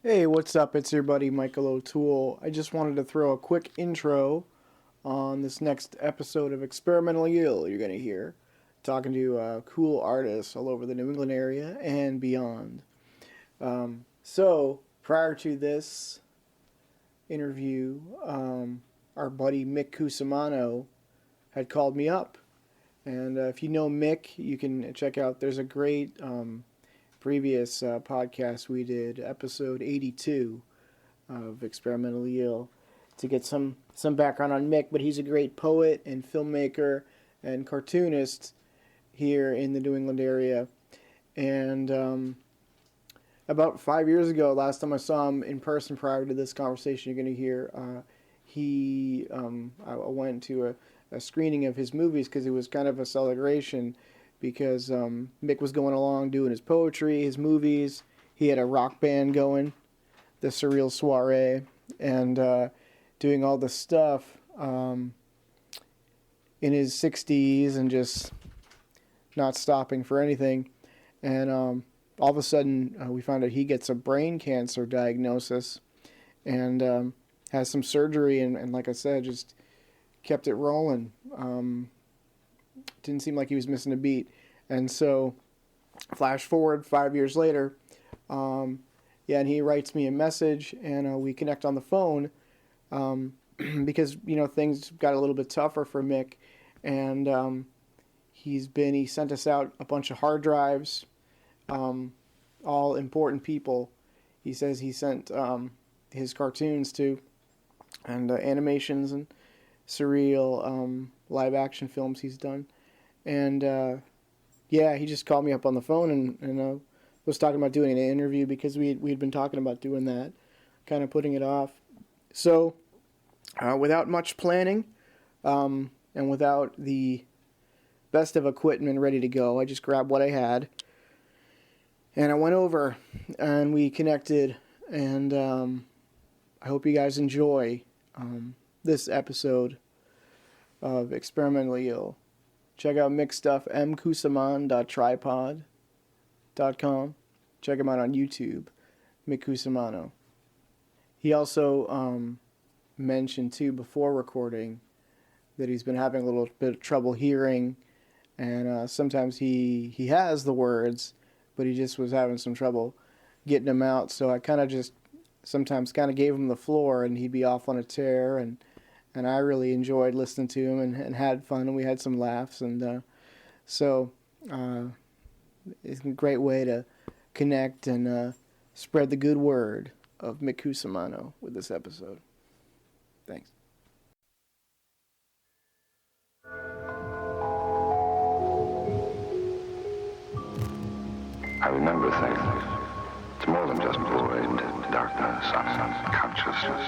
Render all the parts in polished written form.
Hey, what's up? It's your buddy Michael O'Toole. I just wanted to throw a quick intro on this next episode of Experimental Ill you're going to hear. Talking to cool artists all over the New England area and beyond. So, prior to this interview, our buddy Mick Cusimano had called me up. And if you know Mick, you can check out, there's a great previous podcast we did, episode 82 of Experimental Ill, to get some background on Mick. But he's a great poet and filmmaker and cartoonist here in the New England area. And about 5 years ago, last time I saw him in person prior to this conversation you're going to hear, I went to a screening of his movies because it was kind of a celebration because Mick was going along doing his poetry, his movies. He had a rock band going, the Surreal Soiree, and doing all this stuff in his 60s and just not stopping for anything. And all of a sudden, we found out he gets a brain cancer diagnosis and has some surgery. And like I said, just kept it rolling. Didn't seem like he was missing a beat. And so, flash forward 5 years later, and he writes me a message, and we connect on the phone because, things got a little bit tougher for Mick. And he sent us out a bunch of hard drives, all important people. He says he sent his cartoons to, and animations and surreal live action films he's done. And he just called me up on the phone and was talking about doing an interview because we'd been talking about doing that, kind of putting it off. So without much planning and without the best of equipment ready to go, I just grabbed what I had and I went over and we connected. And I hope you guys enjoy this episode of Experimentally Ill. Check out Mick's stuff, mcusimano.tripod.com. Check him out on YouTube, Mick Cusimano. He also mentioned, too, before recording, that he's been having a little bit of trouble hearing, and sometimes he has the words, but he just was having some trouble getting them out, so I kind of just sometimes kind of gave him the floor, and he'd be off on a tear, and I really enjoyed listening to him and had fun, and we had some laughs. And so it's a great way to connect and spread the good word of Mick Cusimano with this episode. Thanks. I remember things. It's more than just void, darkness, unconsciousness.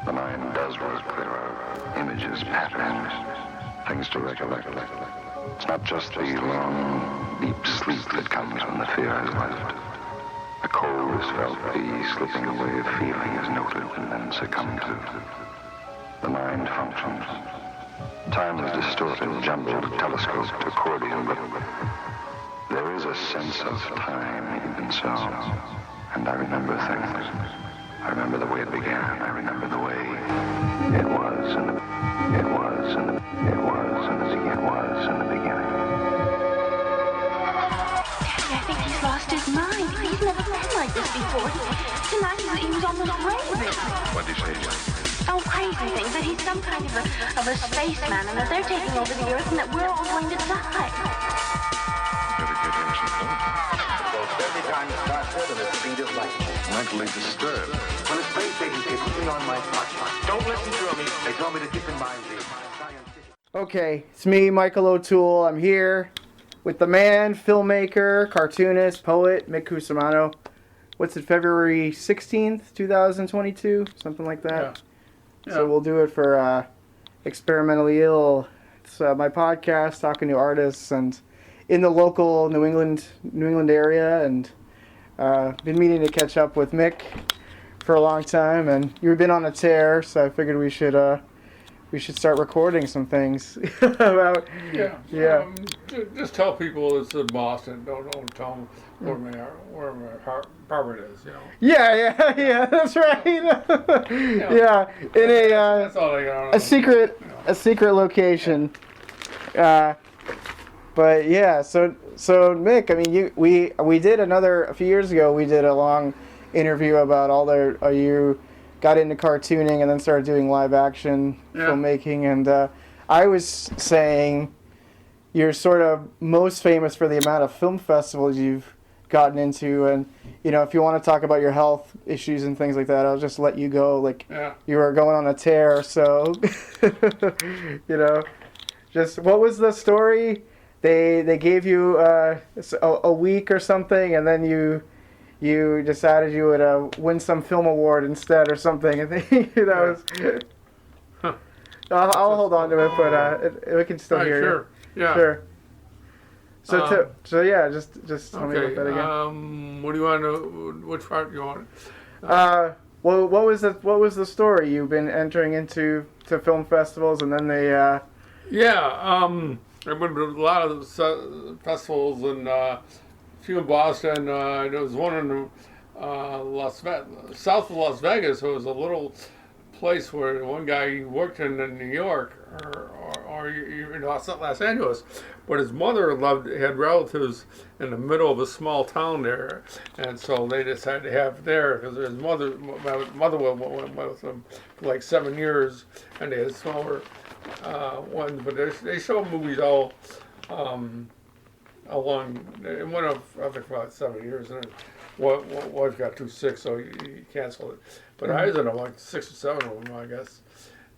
The mind does work. There are images, patterns, things to recollect. It's not just the long, deep sleep that comes when the fear has left. The cold is felt, the slipping away of feeling is noted and then succumbed to. The mind functions. Time is distorted, jumbled, telescoped, accordion, but there is a sense of time even so. And I remember things. I remember the way it began. I remember the way it was in the beginning. Daddy, I think he's lost his mind. He's never been like this before. Tonight he was almost raving. What did he say? Oh, crazy things, that he's some kind of a spaceman and that they're taking over the Earth and that we're all going to die. Better get him some food. Goes 30 times faster than the speed of light. Mentally disturbed. When the space agency put me on my watch, don't listen to me. They told me to keep in mind the scientific. Okay, it's me, Michael O'Toole. I'm here with the man, filmmaker, cartoonist, poet, Mick Cusimano. What's it, February 16th, 2022? Something like that. Yeah. So we'll do it for Experimentally Ill. It's my podcast, talking to artists and in the local New England area, and been meaning to catch up with Mick for a long time, and you've been on a tear, so I figured we should we should start recording some things about. Yeah. Yeah. Just tell people it's in Boston. Don't tell them where my apartment is. Yeah, that's right. Yeah, in That's all I got. a secret location. But yeah, so Mick, I mean, we did a few years ago. We did a long interview about you got into cartooning and then started doing live action filmmaking, and I was saying you're sort of most famous for the amount of film festivals you've gotten into, and if you want to talk about your health issues and things like that, I'll just let you go. You were going on a tear, so just what was the story? They gave you a week or something, and then you decided you would win some film award instead or something. I think that was. I'll hold on to it, but we can still hear sure. you. Yeah. Sure. So yeah, just tell me about that again. What do you want to? Which part do you want? Well, what was the story? You've been entering into film festivals, and then they. I've been to a lot of festivals, and a few in Boston. There was one in south of Las Vegas. It was a little place where one guy worked in New York or Los Angeles, but his mother had relatives in the middle of a small town there, and so they decided to have there because my mother went with him for like 7 years, and they had smaller ones, but they show movies all along. It went up I think for about 7 years, and wife got too sick, so he canceled it. But I was in like 6 or 7 of them, I guess,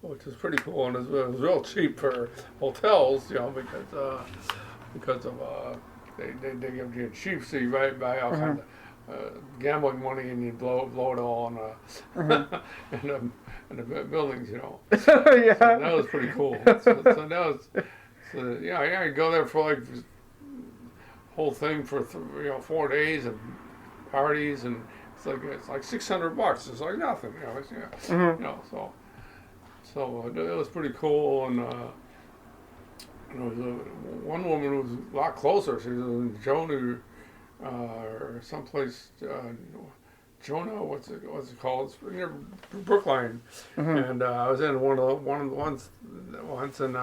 which was pretty cool, and it was real cheap for hotels, because of they give you cheap, so you buy all kind of gambling money, and you blow it all on in the buildings, Yeah. So that was pretty cool. So that was, I go there for like whole thing for 4 days and parties, and it's like $600. It's like nothing, So it was pretty cool, and there was one woman who was a lot closer. She was in Jonah or someplace. Jonah, what's it called? It's near Brookline, and I was in one of the ones once, and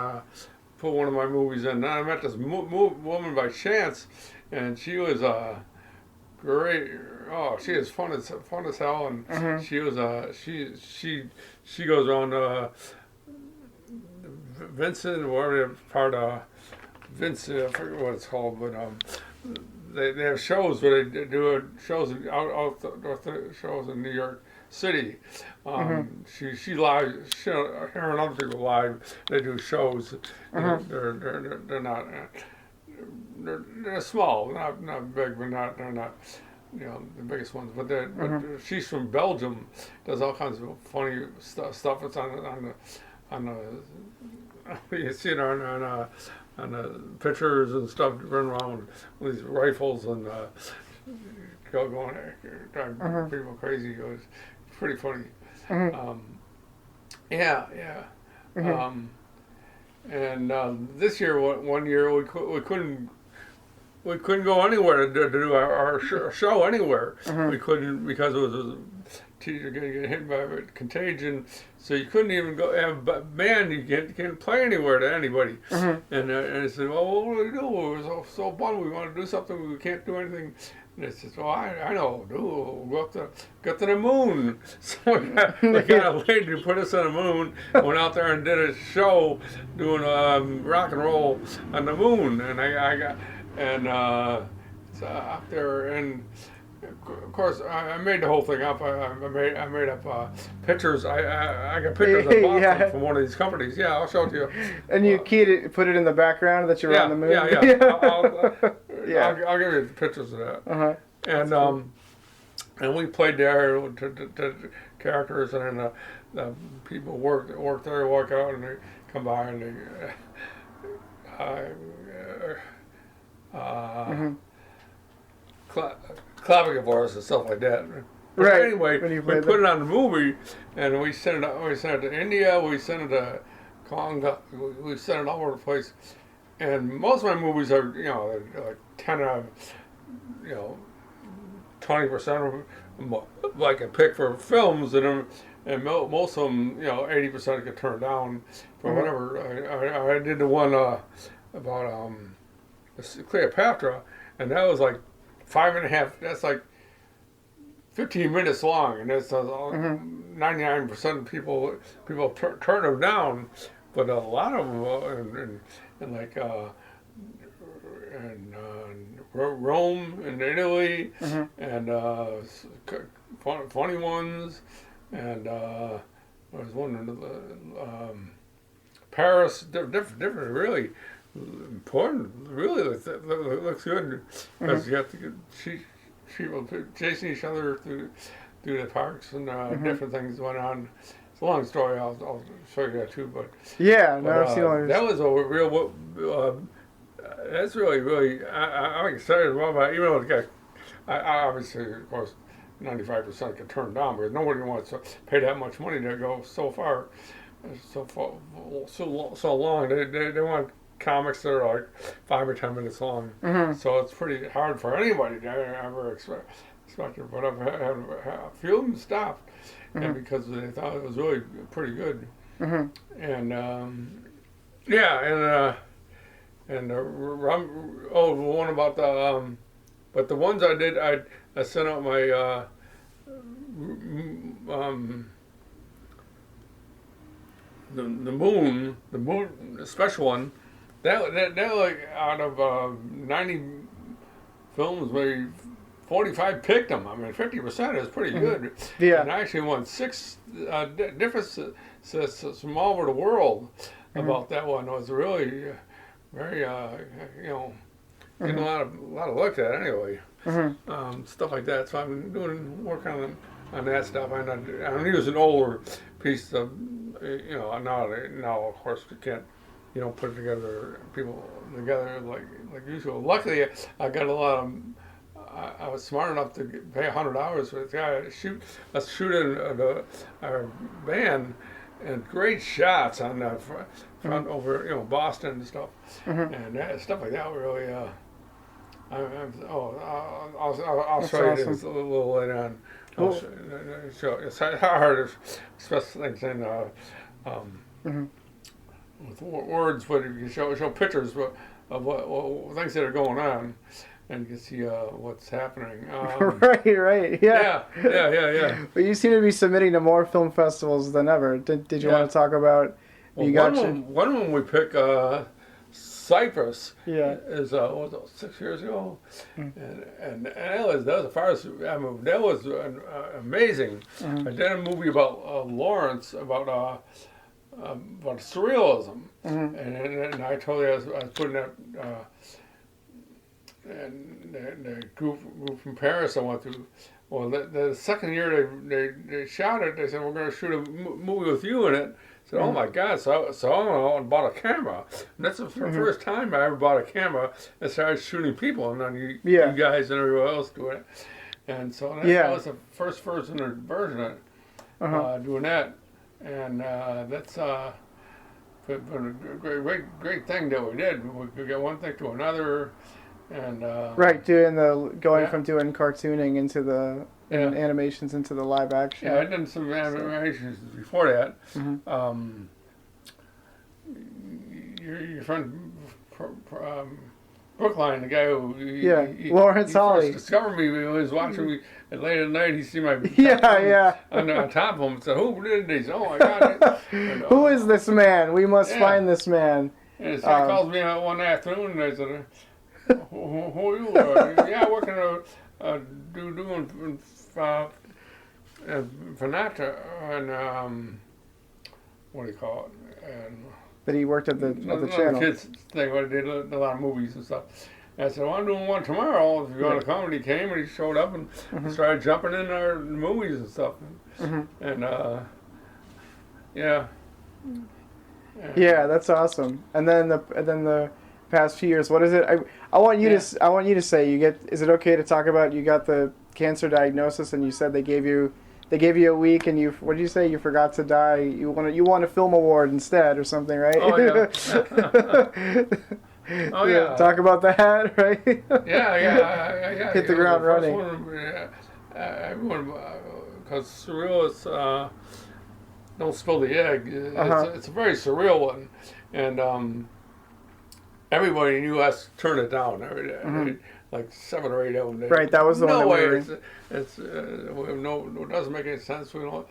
put one of my movies in. And I met this woman by chance, and she was great. Oh, she is fun as hell, and she was she goes around Vincent, whatever part of Vincent, I forget what it's called, but they have shows where they do shows shows in New York City. She live. Her and other people live. They do shows. They're not. They're small, not big, but they're not the biggest ones. But she's from Belgium. Does all kinds of funny stuff. It's on the you see it on the pictures and stuff, running around with these rifles and going driving people crazy. It was pretty funny. And this year, one year, we couldn't go anywhere to do our show anywhere. We couldn't because it was teacher getting hit by a contagion, so you couldn't even go have a band. You can't play anywhere to anybody. And I said, well, what do we do? We're so bummed. We want to do something. We can't do anything. And I said, well, I know. We'll go to the moon. So we got a lady to put us on the moon. Went out there and did a show doing rock and roll on the moon. And it's out there, and of course I made the whole thing up. I made up pictures. I got pictures of Boston from one of these companies. Yeah, I'll show it to you. And you put it in the background that you're on the moon. I'll give you pictures of that. And we played there to characters, and then the people work there, walk out, and they come by and they clapping for us and stuff like that. But anyway, we put it on the movie, and we sent it to India, we sent it to we sent it all over the place. And most of my movies are, they're like 10 out of, 20% of them, like I pick for films, and most of them, 80% get turned down for whatever. I did the one about Cleopatra, and that was like 5.5. That's like 15 minutes long, and that's 99% of people turn them down, but a lot of them and like Rome and Italy, and funny ones, and there's one in Paris, different, really important. Really looks good because you have to get people chasing each other through the parks and different things going on. It's a long story. I'll show you that too. But yeah, no, I've seen all that was a real. That's really. I'm excited about it. Even though the guy, I obviously, of course, 95% get turned down because nobody wants to pay that much money to go so far, so long. They want comics that are like 5 or 10 minutes long. So it's pretty hard for anybody to ever expect it. But I've had a few of them stopped, and because they thought it was really pretty good. And the one about the but the ones I did, I sent out my the moon the special one. That like out of 90 films, maybe 45 picked them. I mean, 50% is pretty good. Yeah. And I actually won 6 different from all over the world about that one. It was really very, getting a lot of look at anyway. Stuff like that. So I'm work on that stuff. I'm using older pieces of, now of course we can't. Put it together, people together like usual. Luckily, I got a lot of. I was smart enough to pay $100 for this guy to shoot in our van, and great shots on the front over Boston and stuff, and stuff like that. Really, I'll show you this a little later on. Show it's hard to express things in. With words, but you can show pictures of what things that are going on, and you can see what's happening. Right, yeah. Yeah. But you seem to be submitting to more film festivals than ever. Did you want to talk about? One of them we pick Cyprus. Yeah. Is what was it, 6 years ago, and that was the farthest I moved. That was amazing. I did a movie about Lawrence about surrealism, and I told you I was putting that and the group from Paris I went to. Well, the second year they shot it. They said we're going to shoot a movie with you in it. I said, oh my God! So I bought a camera. And that's the first time I ever bought a camera and started shooting people, and then you guys and everyone else doing it. And so that was the first version of doing that. And that's been a great thing that we did. We could get one thing to another, and going from doing cartooning into the animations into the live action. Yeah, I'd done some animations before that. Your friend Brookline, the guy who Lawrence Holly first discovered me. He was watching me, and late at night he see my on top of him and said, "Who did these? Oh my God! Who is this man? We must find this man." And his son calls me one afternoon, and I said, "Who are you?" Working doing Fanata and what do you call it? And that he worked at the channel. Kids thing, where they did a lot of movies and stuff. And I said, well, I'm doing one tomorrow. If you want to come, and he came and he showed up and started jumping in our movies and stuff. And that's awesome. And then the past few years, what is it? I want you to say is it okay to talk about you got the cancer diagnosis and you said they gave you they gave you a week, and what did you say? You forgot to die. You won a film award instead, or something, right? Oh yeah. Oh yeah. Talk about that, right? Yeah. Hit the ground running. Everyone, because surrealists don't spill the egg. It's a very surreal one, and everybody knew us to turn it down every day. Like 7 or 8 of them. Right, that was the one. No that way. we were... It doesn't make any sense. We don't.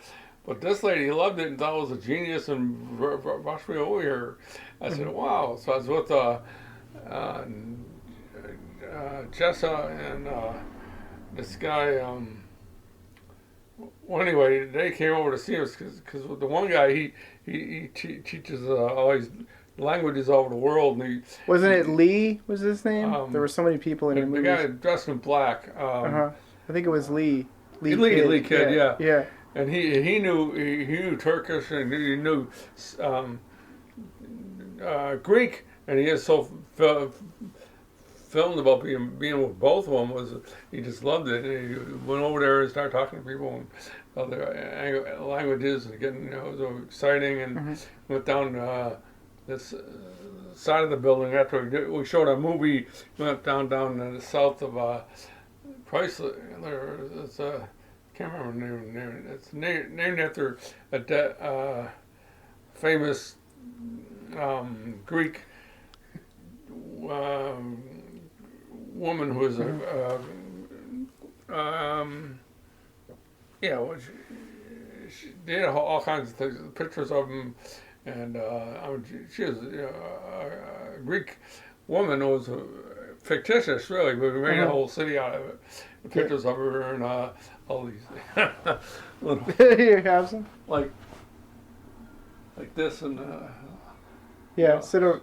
But this lady loved it and thought it was a genius and rushed me over here. I said, wow. So I was with Jessa and this guy. Well, anyway, they came over to see us because the one guy he teaches all these languages all over the world. And Wasn't it Lee? Was his name? There were so many people in the movie. The guy dressed in black. I think it was Lee. Lee Kid, yeah. Yeah. And he knew Turkish and he knew Greek, and he is so filmed about being with both of them. He just loved it. And he went over there and started talking to people in other languages and getting it was so exciting. And went down this side of the building after we showed a movie. We went down in the south of Chrysler. It's can't remember the name. It's named after a famous Greek woman who was she did all kinds of things, pictures of them, and she was a Greek woman who was fictitious, really, but we made a whole city out of it. The pictures of her and all these little, you have some? like this and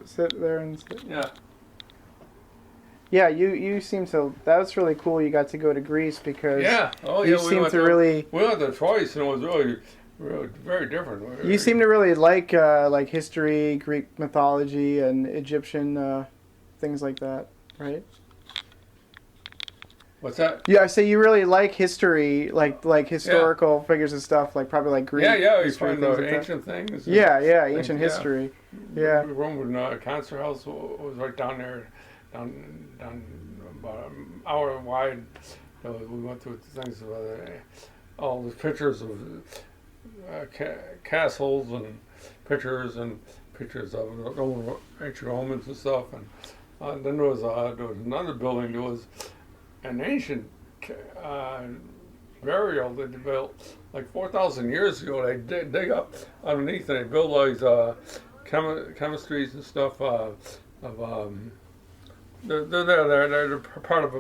sit there and sit. Yeah, you seem to. That was really cool. You got to go to Greece because you seem to really. We went there twice, and it was really very different. You seem to really like history, Greek mythology, and Egyptian things like that, right? What's that? Yeah, I say you really like history, like historical figures and stuff, like probably like Greek. Yeah, you history, find the ancient things. Ancient history. Yeah. Roman concert house was right down there, down about an hour wide. We went through things of all the pictures of castles and pictures of ancient Romans and stuff, and then there was another building. There was an ancient burial that they built like 4,000 years ago. They dig up underneath and they build all these chemistries and stuff. They're part of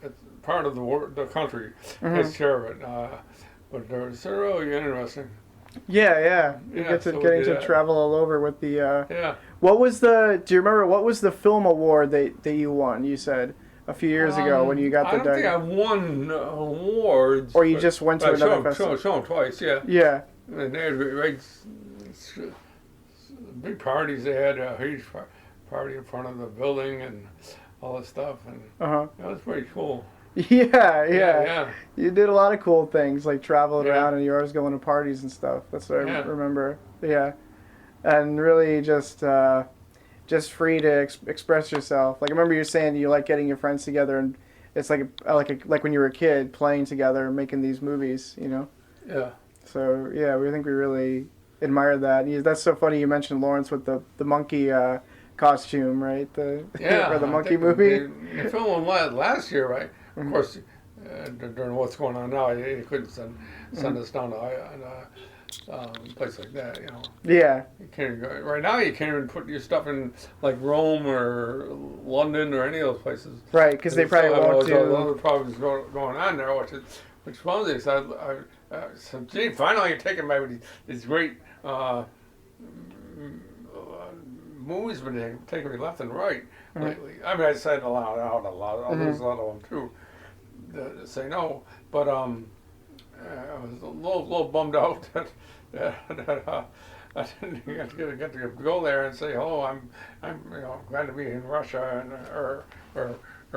it's part of the country takes care of it. But they're really interesting. Yeah. You get to getting to travel all over with the. What was do you remember what was the film award that you won? You said a few years ago when you got the. I don't think I won awards. Or you just went to another festival. Show them twice, yeah. Yeah. And they had big parties. They had a huge party in front of the building and all this stuff, and that was pretty cool. Yeah. You did a lot of cool things, like traveling around, and you were always going to parties and stuff. That's what I remember. Yeah, and really just free to express yourself. Like I remember you saying you like getting your friends together, and it's like when you were a kid playing together, and making these movies. You know. Yeah. So we think we really admire that. That's so funny. You mentioned Lawrence with the monkey. Costume, right? For the monkey movie. The film last year, right? Of course, during what's going on now, you couldn't send us down to a place like that, you know. Yeah. You can't right now. You can't even put your stuff in like Rome or London or any of those places. Right, because they probably won't do. Other problems going on there, which was so gee, finally you're taking by these great. Movies been taking me left and right lately. I mean, I said a lot. There's a lot of them too that say no, but I was a little bummed out that I didn't get to go there and say hello. I'm glad to be in Russia or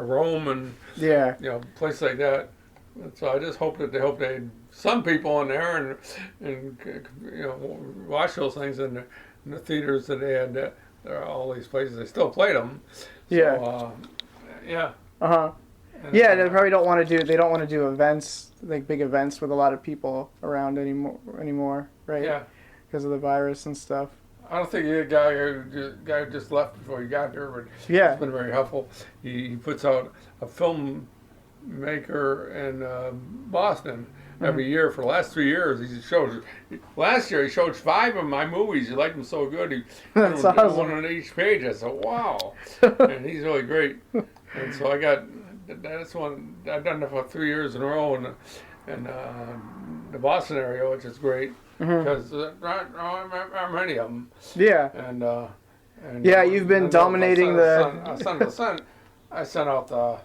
Rome and Yeah. places like that. And so I just hope that they had some people in there and watch those things in the theaters that they had. There are all these places they still played them. So, Yeah. yeah. Yeah, they probably don't want to do. They don't want to do events, like big events with a lot of people around anymore, right? Yeah. Because of the virus and stuff. I don't think the guy who just left before he got there, but Yeah. it's been very helpful. He puts out a Filmmaker in Boston every year for the last 3 years. Last year he showed 5 of my movies. He liked them so good. He That's put awesome. one on each page. I said, wow. And he's really great. And so that's one, I've done it for 3 years in a row in the Boston area, which is great. Because there aren't many of them. Yeah. And Yeah, you've been dominating I sent out to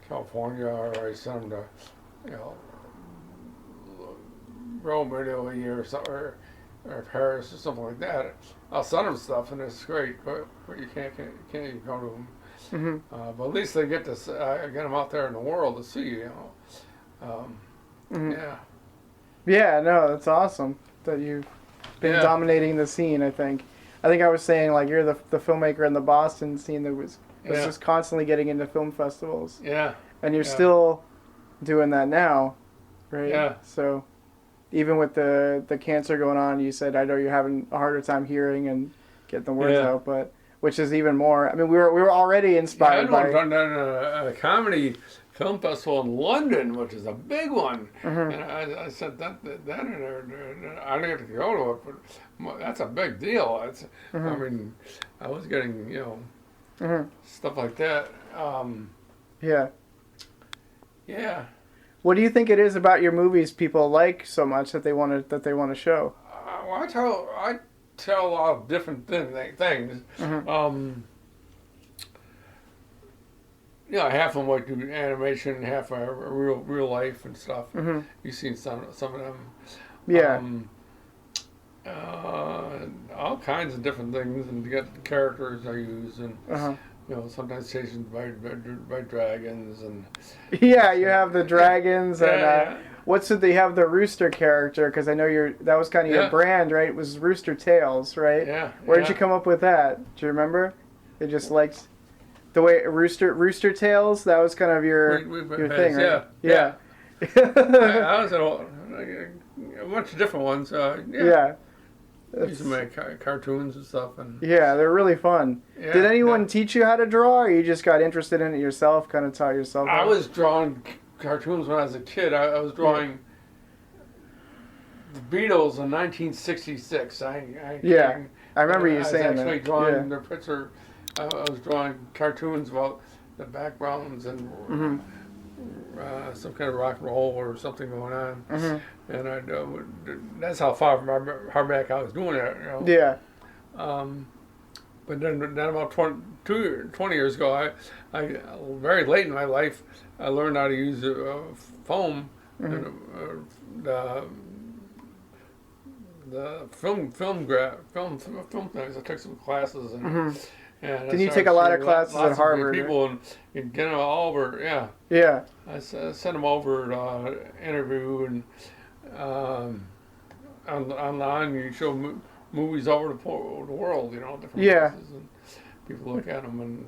California, or I sent them to, Rome, Italy, or Paris, or something like that. I'll send them stuff, and it's great, but you can't even go to them. But at least they get to get them out there in the world to see, Yeah. Yeah, no, that's awesome that you've been dominating the scene. I think I was saying, like, you're the filmmaker in the Boston scene that was just constantly getting into film festivals. Yeah. And you're still doing that now, right? Yeah. So even with the cancer going on, you said, I know you're having a harder time hearing and getting the words out, but which is even more. I mean, we were already inspired by. I've done that at a comedy film festival in London, which is a big one, and I said that in there. I didn't get to go to it, but that's a big deal. I mean, I was getting stuff like that. Yeah. Yeah. What do you think it is about your movies people like so much that they want to show? Well, I tell a lot of different things. Half of them like do animation, half are real life and stuff. You've seen some of them. Yeah. All kinds of different things, and you got the characters I use, and sometimes chased by dragons, and yeah, you have the dragons, and they have the rooster character, because I know that was kind of your brand, right? It was Rooster Tales, right? Yeah. Where did you come up with that? Do you remember? They just liked the way Rooster Tales. That was kind of your thing, right? Yeah. I was a bunch of different ones. Used to make cartoons and stuff, and they're really fun. Did anyone teach you how to draw, or you just got interested in it yourself? Kind of taught yourself. I was drawing cartoons when I was a kid. I was drawing the Beatles in 1966. I remember you saying that. I was actually drawing the picture. I was drawing cartoons about the backgrounds and some kind of rock and roll or something going on, and that's how far back I was doing it. Yeah. But then about 20 years ago, I very late in my life, I learned how to use foam and the film things. I took some classes and. Did you take a lot of classes at Harvard? People and get them all over. Yeah. Yeah. I sent them over to interview and online. You show movies over the world, different places, and people look at them, and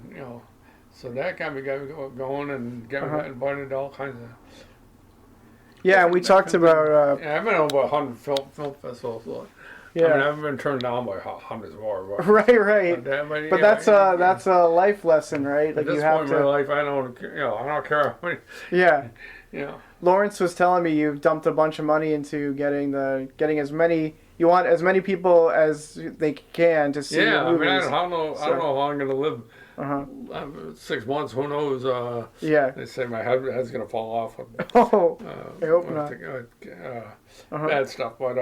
so that got me going and got me invited to all kinds of. Yeah, we talked about. I've been over 100 film festivals. So. Yeah. I mean, I've been turned down by hundreds more. But, right. But that's a life lesson, right? Like, at this point in my life, I don't care how many. Yeah. Lawrence was telling me you've dumped a bunch of money into getting as many. You want as many people as they can to see your movies. I don't know how long I'm going to live. 6 months, who knows? They say my head's going to fall off. I hope not. Bad stuff, but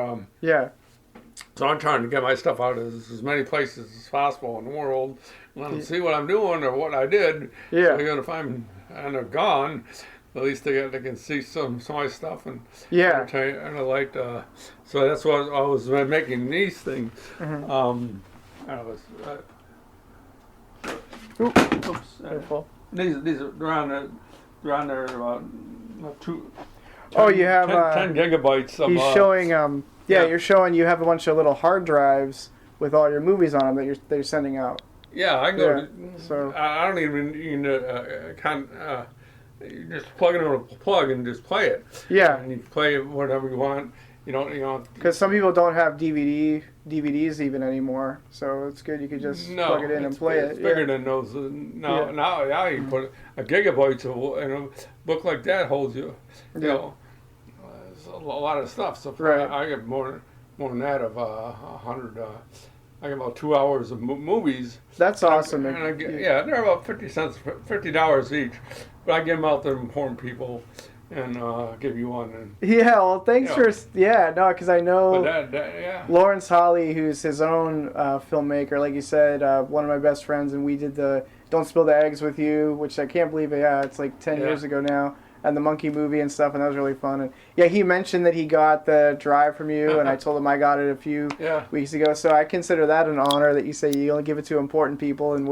So I'm trying to get my stuff out as many places as possible in the world. Let them see what I'm doing or what I did. So they're going to find, and they're gone. At least they can see some of my stuff and entertain. And I liked. So that's what I was making these things. Oops, careful. these are around there about two. Oh, you have 10 gigabytes of. He's showing yeah. you're showing you have a bunch of little hard drives with all your movies on them that you're sending out. Yeah, I go. Yeah, so I don't even you just plug it in a plug and just play it. yeah, And you play it whatever you want. You don't. because some people don't have DVDs even anymore, so it's good you could just plug it in and play it's it. bigger Yeah. than those. Now, Yeah. now you put a gigabyte in a book like that holds you. You Yeah. know, it's a lot of stuff. So Right. I get more than that of 100. I get about 2 hours of movies. That's awesome. And they're about $50 each. But I give them out to important people and give you one. And, Yeah, well, thanks Yeah. because I know but yeah. Lawrence Holly, who's his own filmmaker, like you said, one of my best friends, and we did the Don't Spill the Eggs with You, which I can't believe, it's like 10 Yeah. years ago now, and the Monkey movie and stuff, and that was really fun. And yeah, he mentioned that he got the drive from you, and I told him I got it a few Yeah. weeks ago, so I consider that an honor that you say you only give it to important people, and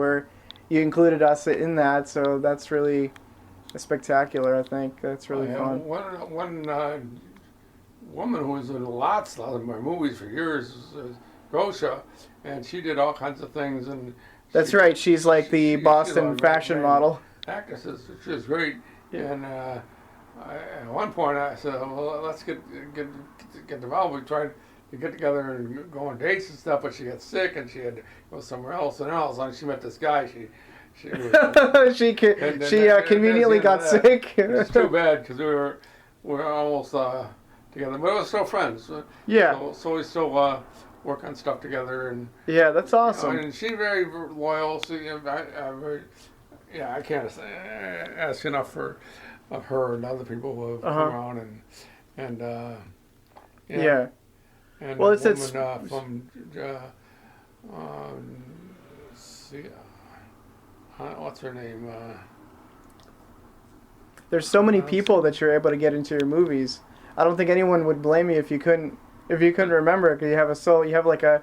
you included us in that, so that's really spectacular, I think. That's really fun. One woman who was in lots of my movies for years is Gosha, and she did all kinds of things. And That's right, she's like the she's Boston a fashion great model. actress. She was great. Yeah. And at one point I said, well, let's get involved. We tried to get together and go on dates and stuff, but she got sick and she had to go somewhere else. And all of a sudden she met this guy. She Conveniently got sick. It's too bad because we were almost together, but we're still friends. Yeah. So we still work on stuff together, and Yeah, that's awesome. and she's very loyal. So I can't ask enough of her and other people who have come around and Yeah. And Well, a it's woman from what's her name? There's so many people that you're able to get into your movies. I don't think anyone would blame you if you couldn't remember, because you have like a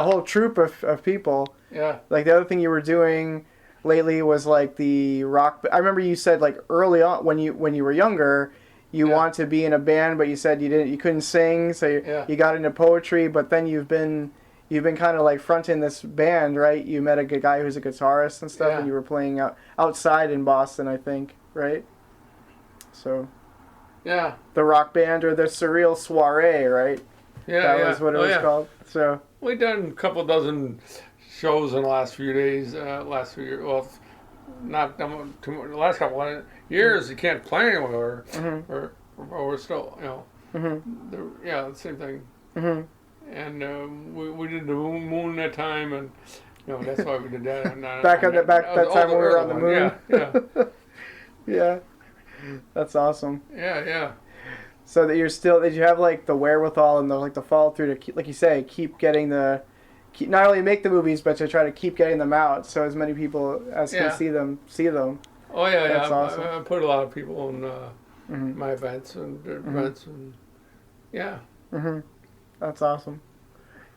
whole troupe of people. Yeah. Like the other thing you were doing lately was like the rock. I remember you said like early on when you were younger, you wanted to be in a band, but you said you couldn't sing, so you got into poetry. But then you've been kind of like fronting this band, right? You met a good guy who's a guitarist and stuff, and you were playing outside in Boston, I think, right? So. Yeah. The rock band or the Surreal Soiree, right? Yeah, that was what it was called. So we done a couple dozen shows in the last few days, last few years. Well, not too much. The last couple of years, you can't play anywhere, or we're still, the same thing. Mm-hmm. And we did the moon that time, and that's why we did that. And, back that time when we were on the moon. Yeah. Yeah. That's awesome. Yeah. So that did you have like the wherewithal and the follow through to keep, like you say, not only make the movies, but to try to keep getting them out so as many people as can see them. Oh yeah, That's awesome. I put a lot of people in my events and events and That's awesome.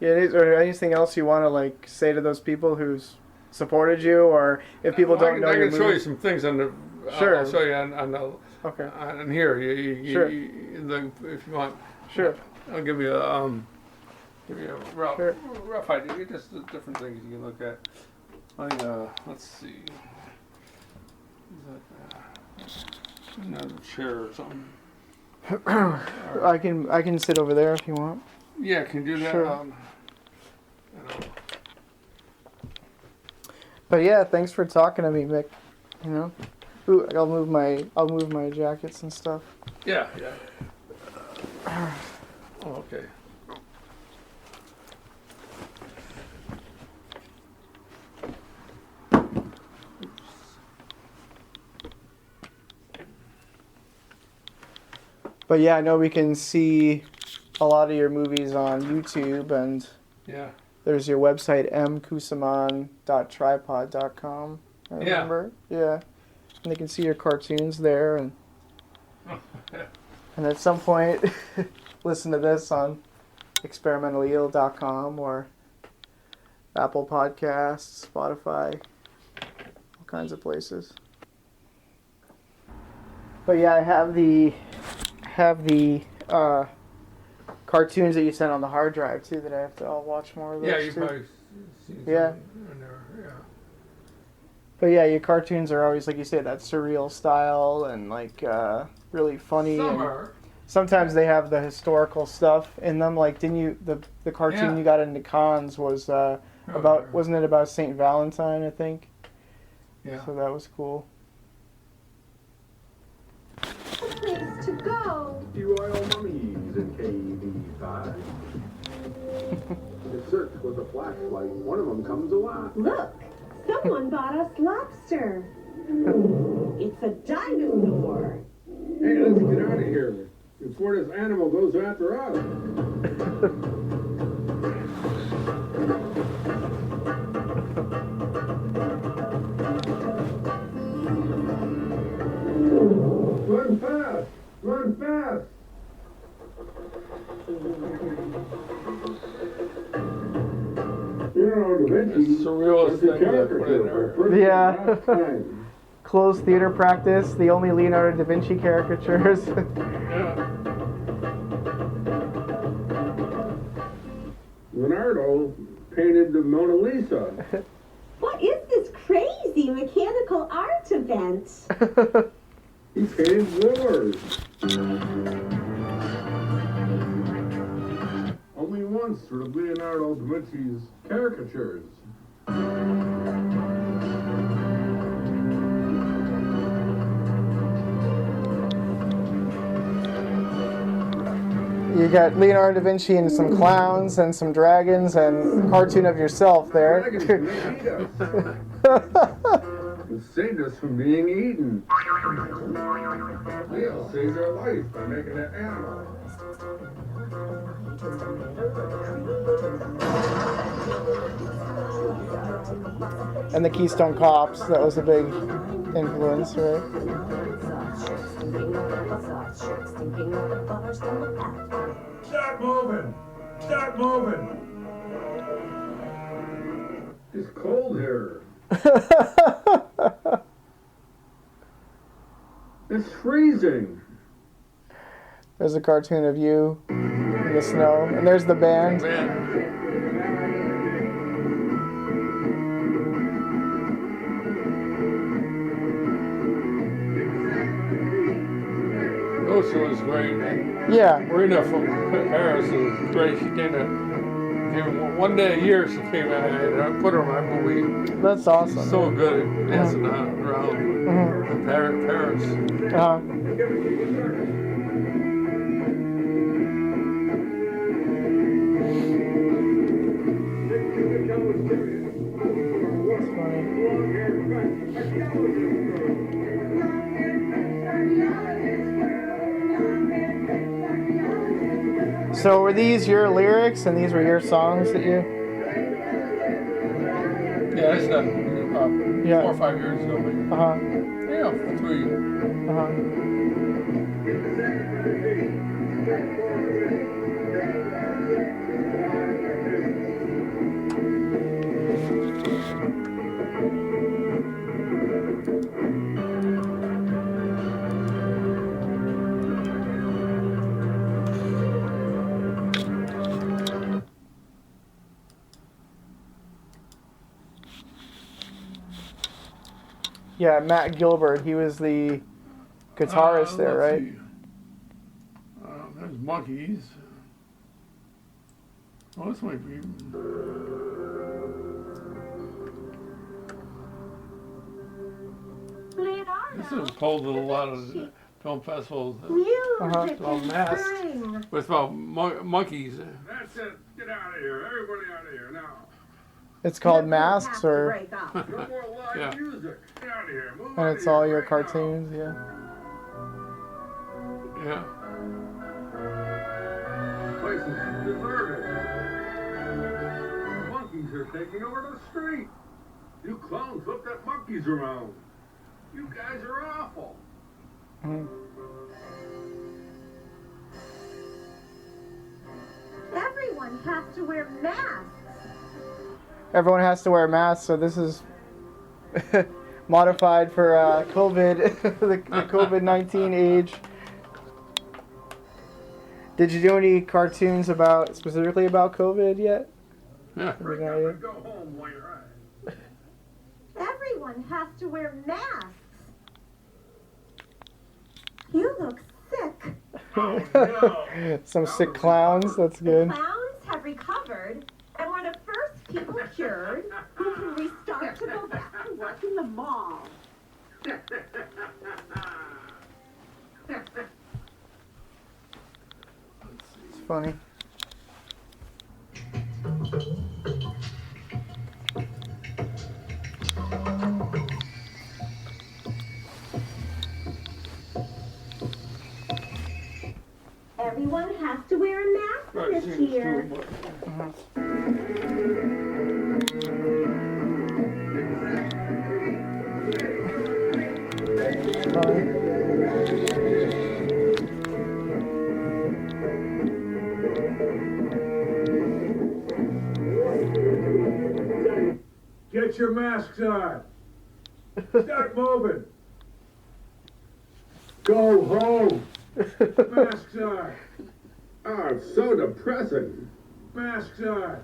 Yeah. Is there anything else you want to like say to those people who's supported you, or if people don't know your I can show you movies? some things on the. Sure. I'll show you on the. Okay. On here, Sure. If you want. Sure. I'll give you a Sure. rough idea. Just the different things you can look at. Let's see. Is that another chair or something? I can sit over there if you want. Yeah, can you do that? Sure. But yeah, thanks for talking to me, Mick. Ooh, I'll move my jackets and stuff. Yeah. Oh, okay. But yeah, I know we can see a lot of your movies on YouTube, and there's your website, mcusimano.tripod.com. I remember. Yeah. And they can see your cartoons there, and at some point, listen to this on experimentaleel.com or Apple Podcasts, Spotify, all kinds of places. But yeah, I have the cartoons that you sent on the hard drive too that I have to. I'll watch more of those. Yeah, you too. probably seen Yeah. something in there. Yeah. But yeah, your cartoons are always, like you say, that surreal style and like really funny. Some And are. sometimes they have the historical stuff in them. Like, didn't you the cartoon Yeah. you got into cons was wasn't it about Saint Valentine? I think. Yeah. So that was cool. Place to go. Few oil mummies in KV5. They search with a flashlight. One of them comes alive. Look, someone bought us lobster. It's a dinosaur. Hey, let's get out of here before this animal goes after us. Run fast! Run fast! Da Vinci. The surrealist thing that put in there. Yeah. Closed theater practice. The only Leonardo da Vinci caricatures. Yeah. Leonardo painted the Mona Lisa. What is this crazy mechanical art event? He painted wars. Only once through Leonardo da Vinci's caricatures. You got Leonardo da Vinci and some clowns and some dragons and a cartoon of yourself there. Dragons may eat us. It saved us from being eaten. Leo saved our life by making an animal. And the Keystone Cops, that was a big influence, right? Start moving! Start moving! It's cold here. It's freezing. There's a cartoon of you in the snow, and there's the band. Man. Lucy was great. Yeah, Marina from Paris was great. She came one day a year. She came out and I put her on my movie. that's awesome. She's so good at dancing around in Paris. That's funny. So were these your lyrics and these were your songs that you? Yeah, that's done Yeah. 4 or 5 years ago. Maybe. Uh-huh. Yeah, 3. Uh-huh. Yeah, Matt Gilbert, he was the guitarist there, Let's right? see. There's monkeys. Oh, this might be. This is pulled at a lot of film festivals. Music Well, in masked. spring. It's about monkeys. That's it. Get out of here. Everybody out of here now. It's called Have Masks, to or break up. No more live Yeah. music. Get out of here. Move and out it's of all here your right cartoons, yeah. Yeah. Now. Place is deserted. Monkeys are taking over the street. You clowns look that monkeys around. You guys are awful. Mhm. Everyone has to wear masks. Everyone has to wear masks, so this is modified for COVID, the COVID-19 age. Did you do any cartoons specifically about COVID yet? Yeah. Remember, go home while you're at it. Everyone has to wear masks. You look sick. Oh, no. Some sick clowns. That's good. Clowns have recovered and were the first people cured who can restart to go back to work in the mall. It's funny. Everyone has to wear a mask Right, this year. Get your masks on. Start moving. Go home. Masks on. Oh, it's so depressing. Masks on.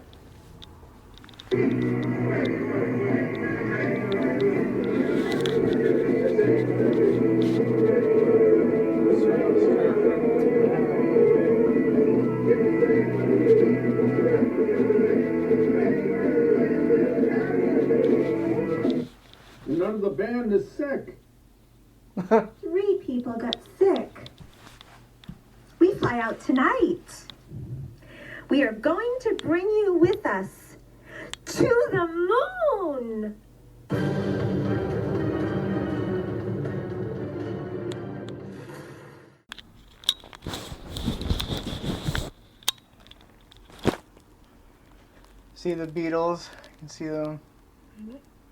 None of the band is sick. 3 people got sick. We fly out tonight. We are going to bring you with us to the moon. See the Beatles? You can see them.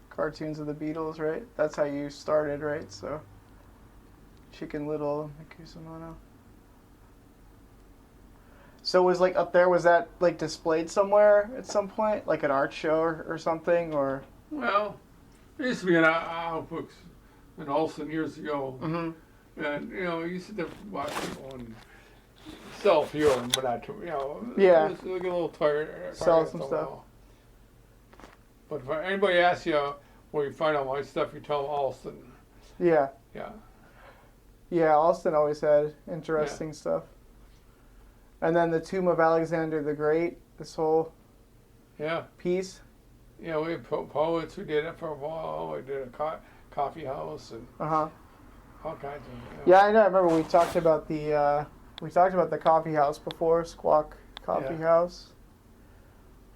Cartoons of the Beatles, right? That's how you started, right? So, Chicken Little, Mick Cusimano. So was like up there, was that like displayed somewhere at some point? Like an art show or something? Or Well, there used to be an books in Olson years ago. Mm-hmm. And, you know, you used to watch people and sell a few of them, but not too, you know. Yeah. It was like a little tired. Sell some stuff. But if anybody asks you where you find all my stuff, you tell them Alston. Yeah. Yeah. Yeah, Alston always had interesting stuff. And then the Tomb of Alexander the Great, this whole Yeah. piece. Yeah, we had poets who did it for a while. We did a coffee house and Uh-huh. all kinds of. Yeah, I know. I remember we talked about the coffee house before, Squawk Coffee Yeah. House.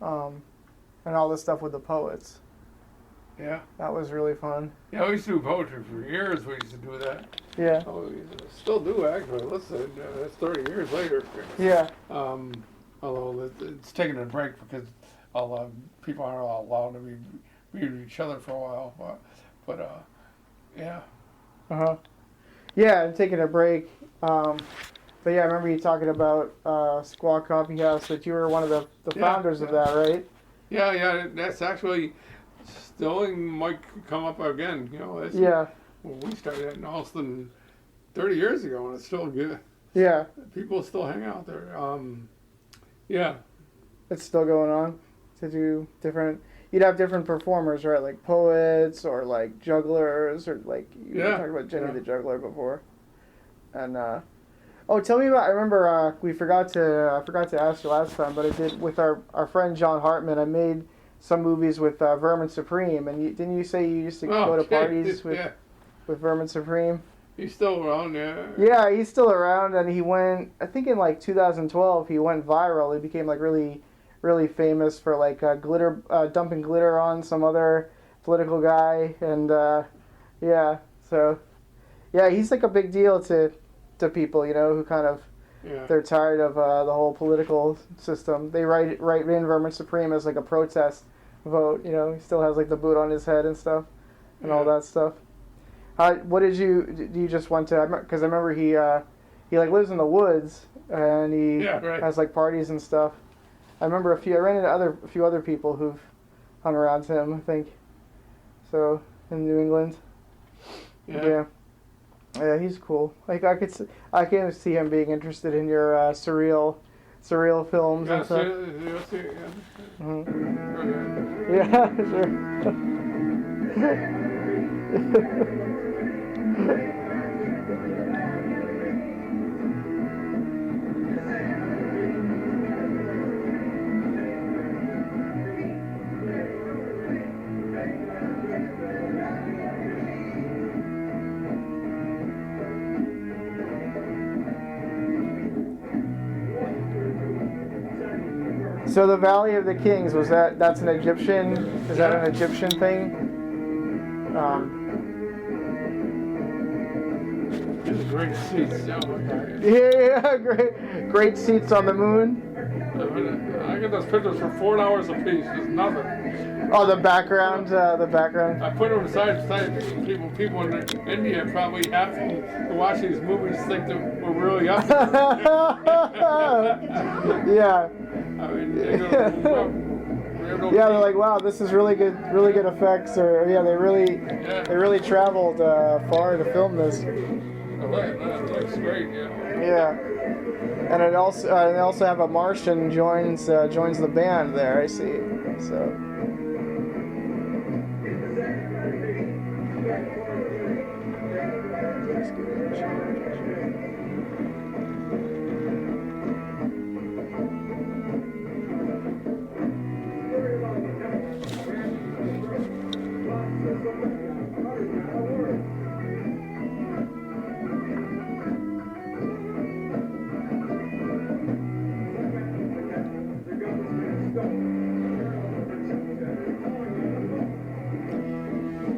And all this stuff with the poets. Yeah. That was really fun. Yeah, we used to do poetry for years. We used to do that. Yeah. Oh, we still do actually. Listen, that's 30 years later. Yeah. Although it's taken a break because people aren't allowed to be with each other for a while. But yeah. Uh-huh. Yeah, I'm taking a break. But yeah, I remember you talking about Squawk Coffee House, that you were one of the founders of that, right? Yeah, that's actually still might come up again. You know, that's, Yeah. well, we started in Austin 30 years ago, and it's still good. Yeah. People still hang out there. Yeah. It's still going on to do different. You'd have different performers, right? Like poets or like jugglers or like you were talking about Jenny the Juggler before. And tell me about. I remember I forgot to ask you last time, but I did with our friend John Hartman. I made some movies with Vermin Supreme, and didn't you say you used to go to parties with Vermin Supreme? He's still around, yeah. Yeah, he's still around, and he went. I think in like 2012, he went viral. He became like really, really famous for like dumping glitter on some other political guy, and he's like a big deal to people, you know, who kind of they're tired of the whole political system. They write in Vermin Supreme as like a protest vote. You know, he still has like the boot on his head and stuff, and all that stuff. What did you just went to? Because I remember he like lives in the woods and he has like parties and stuff. I ran into a few other people who've hung around him, I think. So in New England. Yeah. Yeah, he's cool. Like I can see him being interested in your surreal films and stuff. Yeah, sure. So the Valley of the Kings, that's an Egyptian, is that an Egyptian thing? Great seats. Yeah, great seats on the moon. I get those pictures for $4 a piece. It's nothing. Oh, the background. I put them side by side. People in India probably half who watch these movies think that we're really up there. Yeah. I mean, yeah, they're like, wow, this is really good effects, or yeah, they really traveled far to film this. That looks great, yeah. Yeah, and they also have a Martian joins the band there. I see. So.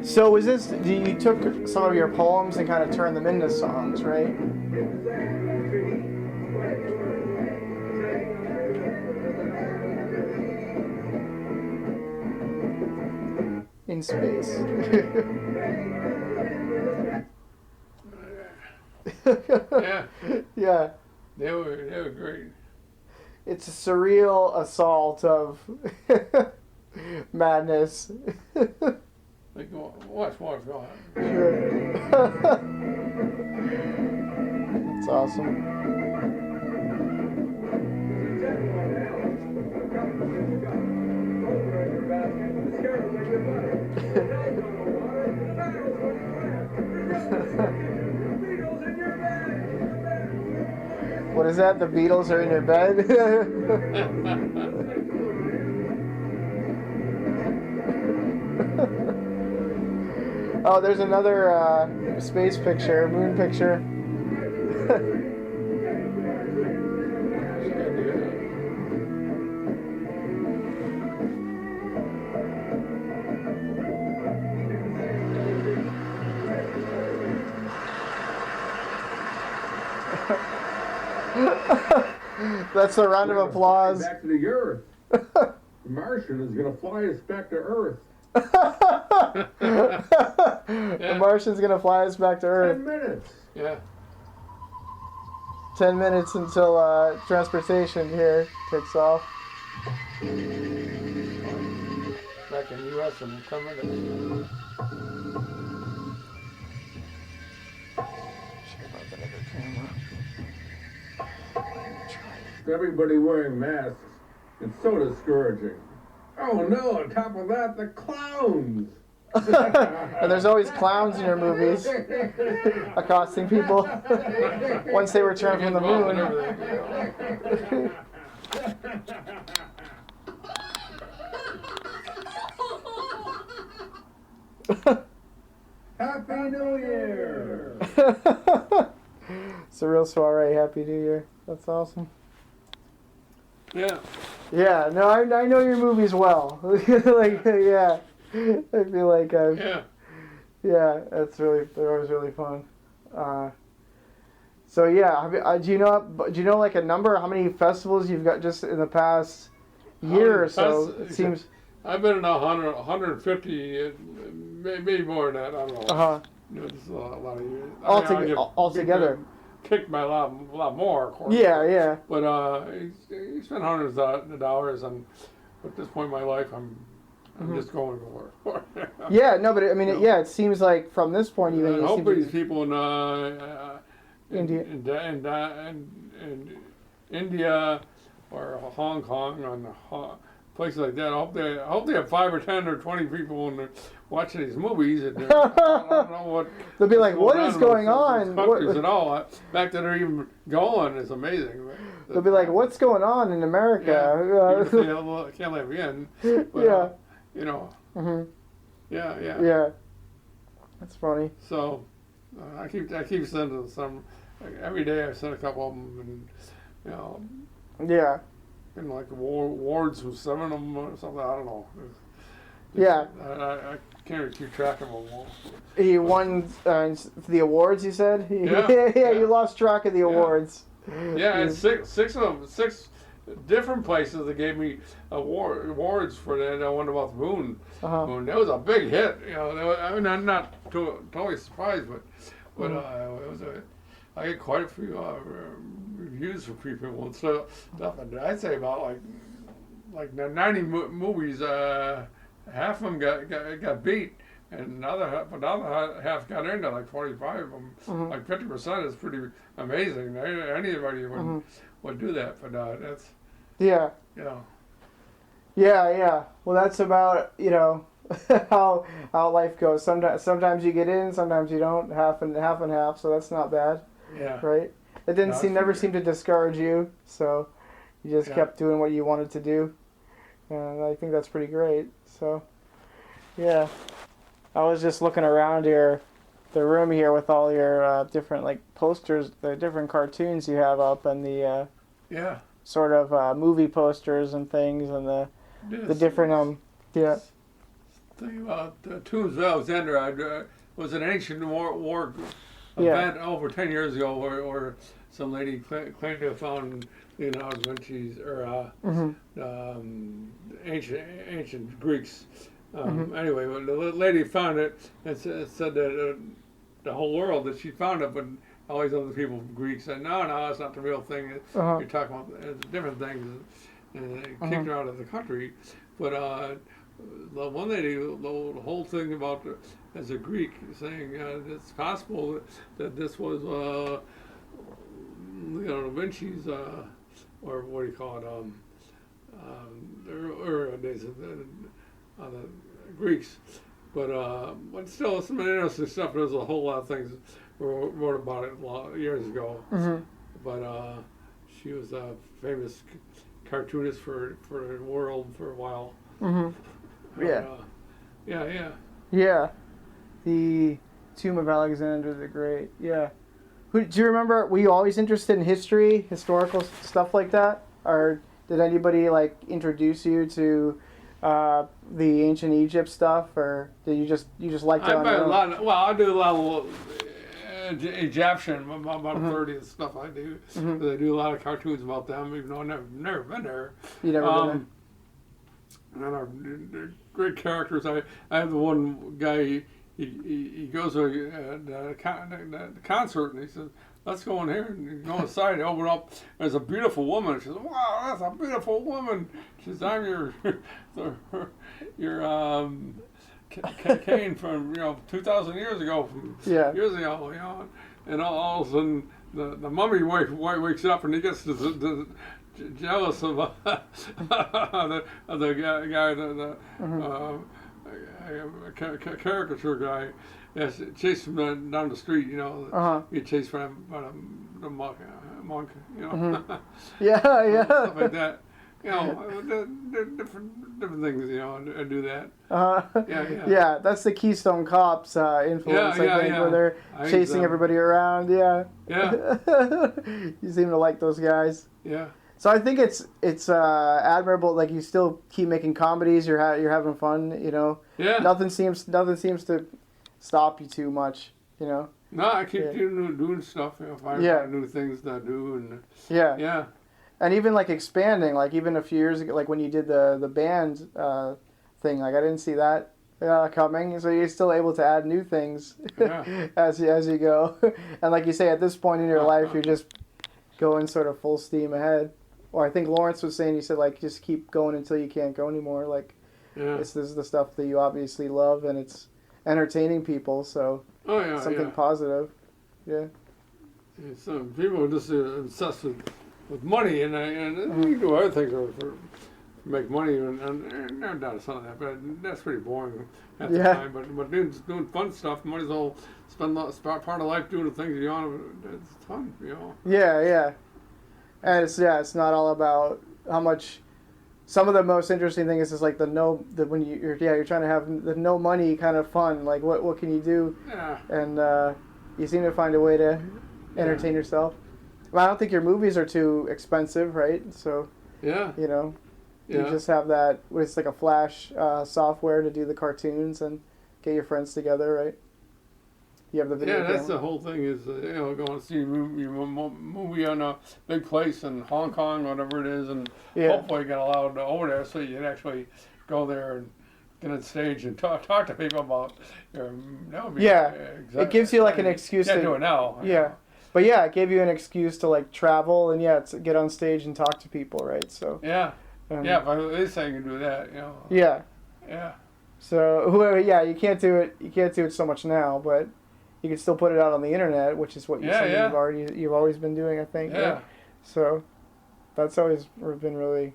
So was this? You took some of your poems and kind of turned them into songs, right? In space. Yeah. Yeah. They were great. It's a surreal assault of madness. Like, watch going on. Sure. It's awesome. What is that? The Beatles are in your bed? Oh, there's another space picture, moon picture. That's a round of applause. Back to the Earth. The Martian is going to fly us back to Earth. The Martian's gonna fly us back to Earth. 10 minutes. Yeah. 10 minutes until transportation here takes off. Back in the U.S. in 10 minutes. Everybody wearing masks. It's so discouraging. Oh no, on top of that, the clowns! And there's always clowns in your movies accosting people once they return from the moon. Happy New Year! It's a real soiree. Happy New Year. That's awesome. Yeah. Yeah, no, I know your movies well. Like, yeah. I feel like yeah, they're always really fun. So yeah, do you know like a number? How many festivals you've got just in the past year or so? It seems. I've been in 150, maybe more than that. I don't know. This is a lot of years. Altogether. Kicked by a lot more, of course. Yeah. But you spend hundreds of dollars, and at this point in my life, I'm I'm just going for it. Yeah, no, but I mean, it seems like from this point, even you hopefully, seem these people in India. in India or Hong Kong and places like that. I hope they have 5 or 10 or 20 people watching these movies. And I don't know what they'll be like, "What is going on?" Countries at all. The fact that they're even going is amazing. They'll be like, "What's going on in America?" Yeah, can't live in. But, yeah. You know. Mhm. Yeah. Yeah. That's funny. So, I keep sending some. Every day I send a couple of them, and you know. Yeah. And like awards from 7 of them or something. I don't know. Yeah. I can't really keep track of them all. He won the awards. You said. Yeah. You lost track of the awards. Yeah, and six different places that gave me awards for that. I wonder about the moon. Moon. That was a big hit. You know, I mean, I'm not totally surprised, but it was I get quite a few reviews from people and stuff. And I'd say about like 90 movies. Half of them got beat, and another half got into like 45 of them. Like 50% is pretty amazing. Anybody would do that, but that's Yeah. Yeah. Well, that's about how life goes. Sometimes you get in, sometimes you don't. Half and half. So that's not bad. Yeah. Right. It never seemed to discourage you. So you just kept doing what you wanted to do, and I think that's pretty great. So yeah. I was just looking around the room here with all your different posters, the different cartoons you have up, and the sort of movie posters and things, and the different Thing about Tombs of Alexander, was an ancient war event over 10 years ago where some lady claimed to have found Leonardo da Vinci's ancient Greeks. Anyway, when the lady found it, and said that the whole world that she found it, but all these other people, Greeks, said, no, it's not the real thing. You're talking about different things, and they kicked her out of the country. But the one lady, the whole thing about as a Greek, saying it's possible that this was da Vinci's, or what do you call it, earlier days of the Greeks. But still, some interesting stuff. There's a whole lot of things wrote about it years ago. But she was a famous cartoonist for the world for a while. Yeah. The Tomb of Alexander the Great. Yeah. Do you remember? Were you always interested in history, historical stuff like that, or did anybody introduce you to the ancient Egypt stuff, or did you just like it on your own? I do a lot of Egyptian, about 30 and stuff I do. I do a lot of cartoons about them, even though I've never been there. You never been there? And they're great characters. I have the one guy, he goes to the concert and he says, let's go in here, and you go inside and open up. There's a beautiful woman. She says, wow, that's a beautiful woman. She says, I'm your Cain from 2,000 years ago, years ago, and all of a sudden the mummy wakes up and he gets jealous of the guy, the caricature guy. Yes, chased him down the street. He chased by the monk. Stuff like that. Different things. And do that. Yeah, that's the Keystone Cops influence. I think, where they're chasing everybody around. Yeah. You seem to like those guys. Yeah. So I think it's admirable. You still keep making comedies. You're having fun. Yeah. Nothing seems to stop you too much. No, I keep doing stuff. Find new things to do, and yeah. And even expanding. Even a few years ago, when you did the band thing, I didn't see that coming. So you're still able to add new things as you go. And like you say, at this point in your life, you're just going sort of full steam ahead. Or I think Lawrence was saying, he said, just keep going until you can't go anymore. Yeah. This is the stuff that you obviously love, and it's entertaining people. So Oh yeah, something yeah. positive. Yeah. Some people are just obsessed with money, and you do other things for make money, and never done some of that, but that's pretty boring at the time. But doing fun stuff, money's all part of life doing the things you want. It's fun, you know. Yeah, yeah. And it's not all about how much. Some of the most interesting thing is like when you're trying to have the no money kind of fun. Like what can you do? Yeah. And you seem to find a way to entertain yourself. Well, I don't think your movies are too expensive, right? So Yeah. you know, you Yeah. just have that. It's like a Flash software to do the cartoons and get your friends together, right? You have the video. Yeah, that's camera. the whole thing is, going to see a movie on a big place in Hong Kong, whatever it is, and hopefully get allowed over there so you can actually go there and get on stage and talk to people about that would be It gives you like an excuse to to do it now. Yeah. But yeah, it gave you an excuse to like travel and get on stage and talk to people, right? So Yeah. Yeah, but at least I can do that, Yeah. Yeah. So you can't do it. You can't do it so much now, but you can still put it out on the internet, which is what you've always been doing, I think. Yeah. So that's always been really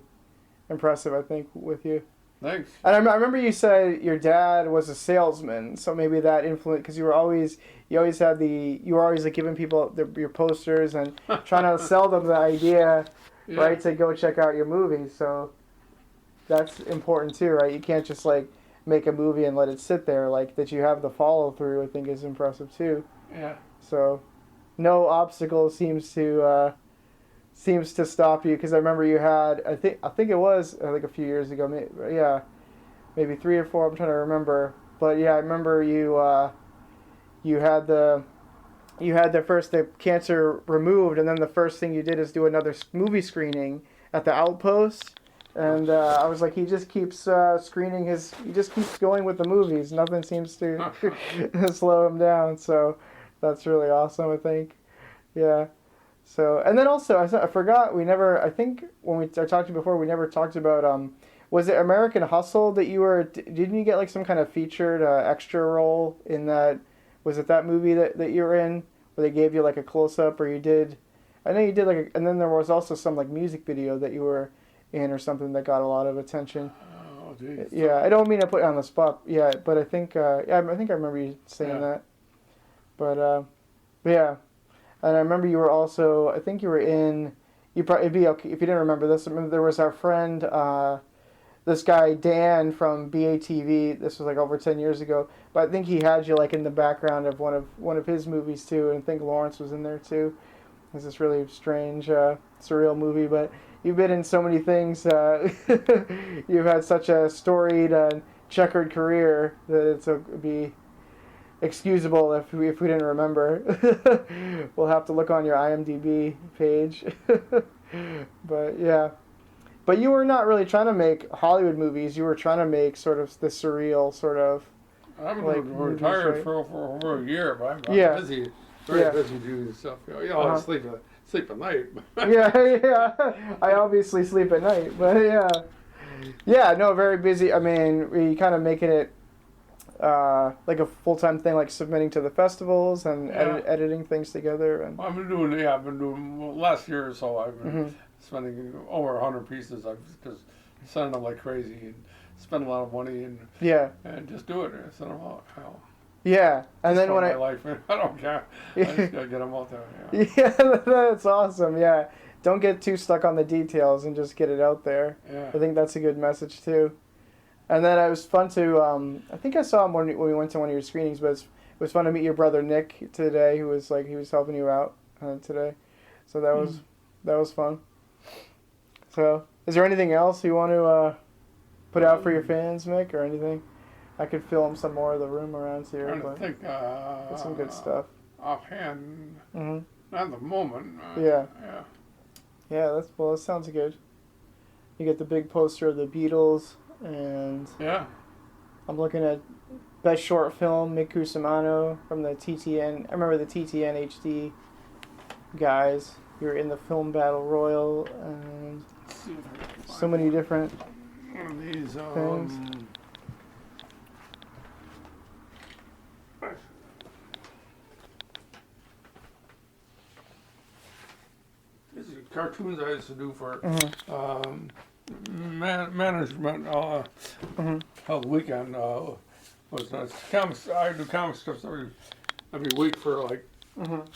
impressive, I think, with you. Thanks. And I remember you said your dad was a salesman, so maybe that influenced because you were always like giving people your posters and trying to sell them the idea, right, to go check out your movie. So that's important too, right? You can't just like make a movie and let it sit there. Like that you have the follow through, I think is impressive too. Yeah. So no obstacle seems to stop you, because I remember you had I think it was like a few years ago, maybe 3 or 4. I'm trying to remember, but yeah, I remember you had the cancer removed, and then the first thing you did is do another movie screening at the Outpost. And I was like, he just keeps he just keeps going with the movies. Nothing seems to slow him down. So that's really awesome, I think. Yeah. So, and then also, I forgot, I think when I talked to you before, we never talked about, was it American Hustle that didn't you get like some kind of featured extra role in that, was it that movie that you were in, where they gave you like a close-up, or I know you did and then there was also some like music video that you were in or something that got a lot of attention. Oh, geez. Yeah, I don't mean to put you on the spot. Yeah, but I think I remember you saying that. But yeah, and I remember you were also. I think you were in. It'd be okay if you didn't remember this. I remember there was our friend, this guy Dan from BATV. This was like over 10 years ago. But I think he had you like in the background of one of his movies too, and I think Lawrence was in there too. It's this really strange, surreal movie, but you've been in so many things. You've had such a storied and checkered career that it'd be excusable if we didn't remember. We'll have to look on your IMDb page. But yeah. But you were not really trying to make Hollywood movies. You were trying to make sort of the surreal sort of. I've been like retired movies, for over a year, but I'm busy. Very busy doing stuff. I sleep at night. yeah. I obviously sleep at night, but yeah. No, very busy. I mean, we kind of making it like a full-time thing, like submitting to the festivals and editing things together. And I've been doing last year or so. I've been spending over 100 pieces. I've just sending them like crazy and spend a lot of money and just do it. And send them out. Yeah, and then when my life, I don't care. I just gotta get them out there. Yeah, that's awesome. Yeah, don't get too stuck on the details and just get it out there. Yeah. I think that's a good message too. And then it was fun to. I think I saw him when we went to one of your screenings, but it was fun to meet your brother Nick today, who was he was helping you out today. So that was fun. So, is there anything else you want to put out for your fans, Mick, or anything? I could film some more of the room around here. I'm trying to think. That's some good stuff. Offhand, not at the moment. Yeah, that sounds good. You get the big poster of the Beatles, and I'm looking at best short film, Mick Cusimano from the TTN. I remember the TTN HD guys. You were in the Film Battle Royal, and so many different one of these. Things. These are cartoons I used to do for management. Of the weekend was comics. I do comic strips every week for like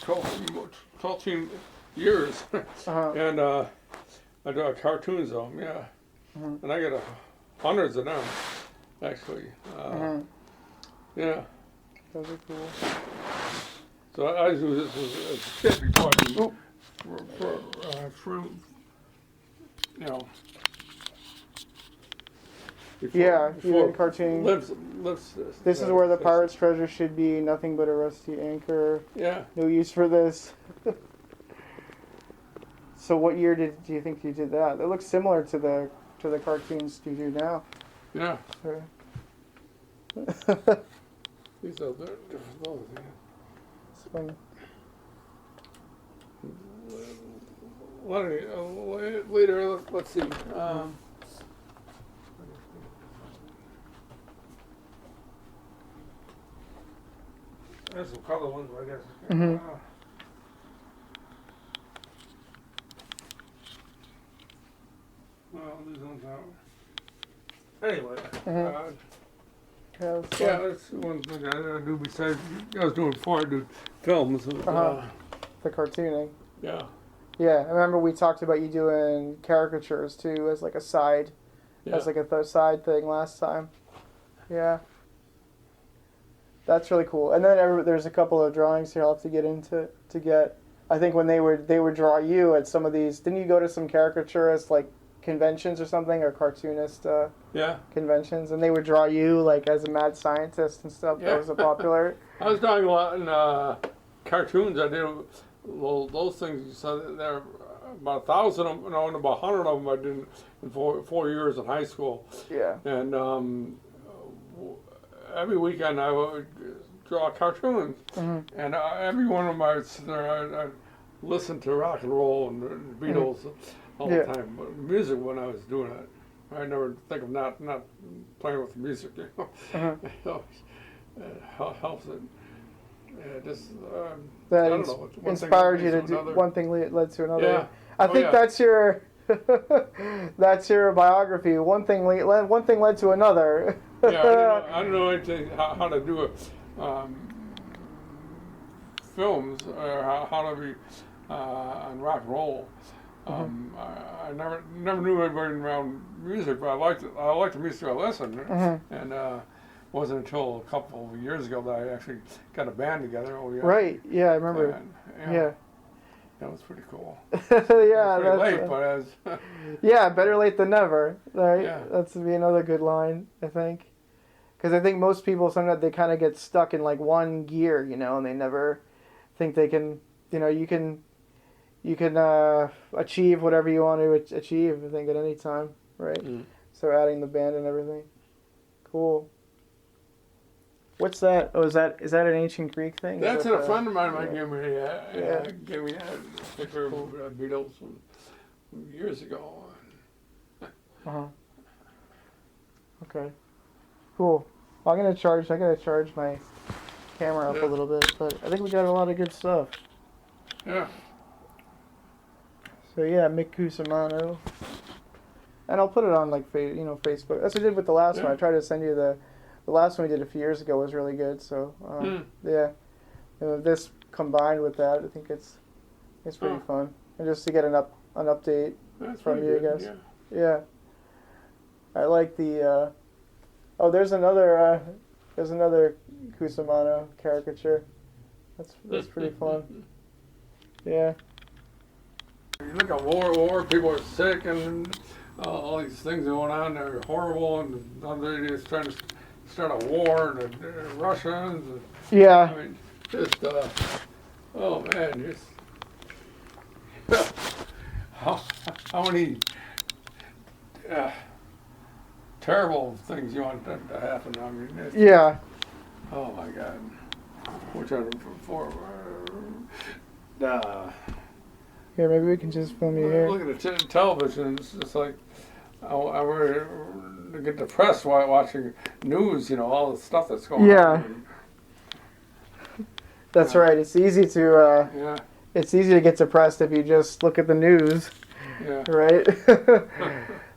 12 years, and I do cartoons of them. Yeah, and I get hundreds of them actually. Yeah. Those are cool. So I do this as a kid before I do you know. You did cartoon. Lives this is where the pirate's treasure should be. Nothing but a rusty anchor. Yeah. No use for this. So what year do you think you did that? It looks similar to the cartoons you do now. Yeah. These are different colors. It's funny. Later, let's see. There's some color ones, I guess. Well, these ones out. Anyway. Yeah, that's one thing I do besides. I was doing before I do films. The cartooning. Yeah. Yeah, I remember we talked about you doing caricatures too, as like a side, as like a side thing last time. Yeah. That's really cool. And then there's a couple of drawings here I'll have to get into to get. I think when they would draw you at some of these. Didn't you go to some caricaturist like conventions or something, or cartoonist conventions, and they would draw you like as a mad scientist and stuff? Yeah. That was a popular. I was drawing a lot in cartoons. I did those things. You said there are about 1,000 of them, and about 100 of them I did in 4 years in high school. Yeah. And every weekend I would draw cartoons, and every one of them I would sit there. I'd listen to rock and roll and the Beatles all the time. But music, when I was doing it, I never think of not playing with the music. You know, it helps it. Just That I don't know, inspired you to do one thing led to another. Yeah. I think that's your that's your biography. One thing led to another. Yeah, I don't know anything how to do films or how to be on rock and roll. I never knew anybody around music, but I liked the music I listened, and it wasn't until a couple of years ago that I actually got a band together. Right? Yeah, I remember. Yeah. That was pretty cool. Yeah, pretty late, but as yeah, better late than never. Right? Yeah. That's be another good line, I think. Because I think most people sometimes they kind of get stuck in like one gear, you know, and they never think they can. You know, you can achieve whatever you want to achieve. I think at any time, right? So adding the band and everything, cool. What's that? Oh, is that an ancient Greek thing? That's a friend of mine gave me a picture of Beatles from years ago. Okay. Cool. Well, I gotta charge my camera up a little bit, but I think we got a lot of good stuff. Yeah. So yeah, Mick Cusimano. And I'll put it on like Facebook. That's what I did with the last one. I tried to send you the last one we did a few years ago was really good. So yeah, this combined with that, I think it's pretty fun. And just to get an update from you, I guess. Yeah. I like the. There's another Cusimano caricature. That's pretty fun. Yeah. You look at war, people are sick, and all these things going on. They're horrible, and they're just trying to start a war, and the Russians. And, yeah. I mean, just oh man, just how many terrible things you want to happen. I mean, yeah. Oh my God. Which are for? Here, maybe we can just film you here. Looking at television, it's just like I really get depressed while watching news. All the stuff that's going Yeah. on. That's Yeah. right. It's easy to Yeah. it's easy to get depressed if you just look at the news, Yeah. right?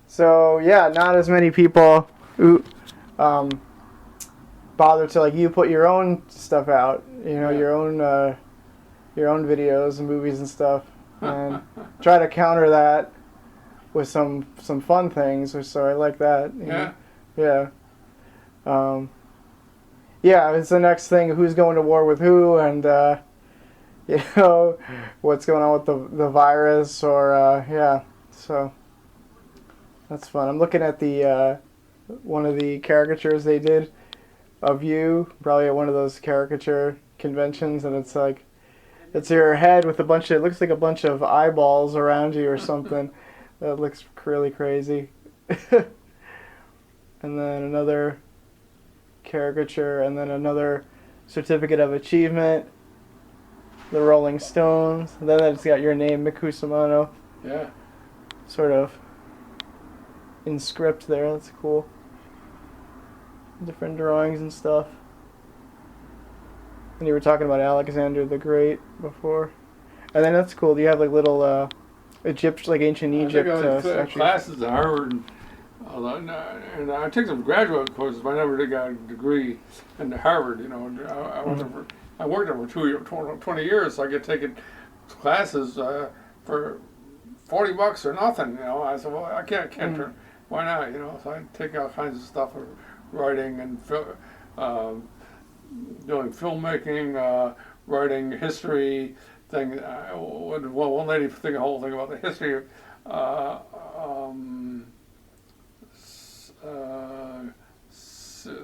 So yeah, not as many people who bother to, like, you put your own stuff out, Yeah. your own videos and movies and stuff, and try to counter that with some fun things. So I like that. Yeah. Yeah. Yeah, it's the next thing. Who's going to war with who, and what's going on with the virus, or yeah. So that's fun. I'm looking at the one of the caricatures they did of you, probably at one of those caricature conventions, and it's like, it's your head with it looks like a bunch of eyeballs around you or something. That looks really crazy. And then another caricature, and then another certificate of achievement, the Rolling Stones, and then it's got your name, Mick Cusimano, Yeah. sort of in script there. That's cool. Different drawings and stuff. And you were talking about Alexander the Great before, and then that's cool. Do you have like little Egypt, like ancient Egypt I took statues? classes at Harvard, and I took some graduate courses, but I never did got a degree in Harvard. I worked there for 20 years, so I could take classes for $40 or nothing. I said, well, I can't turn. Why not? So I take all kinds of stuff for writing and doing filmmaking, writing history thing. One lady think a whole thing about the history of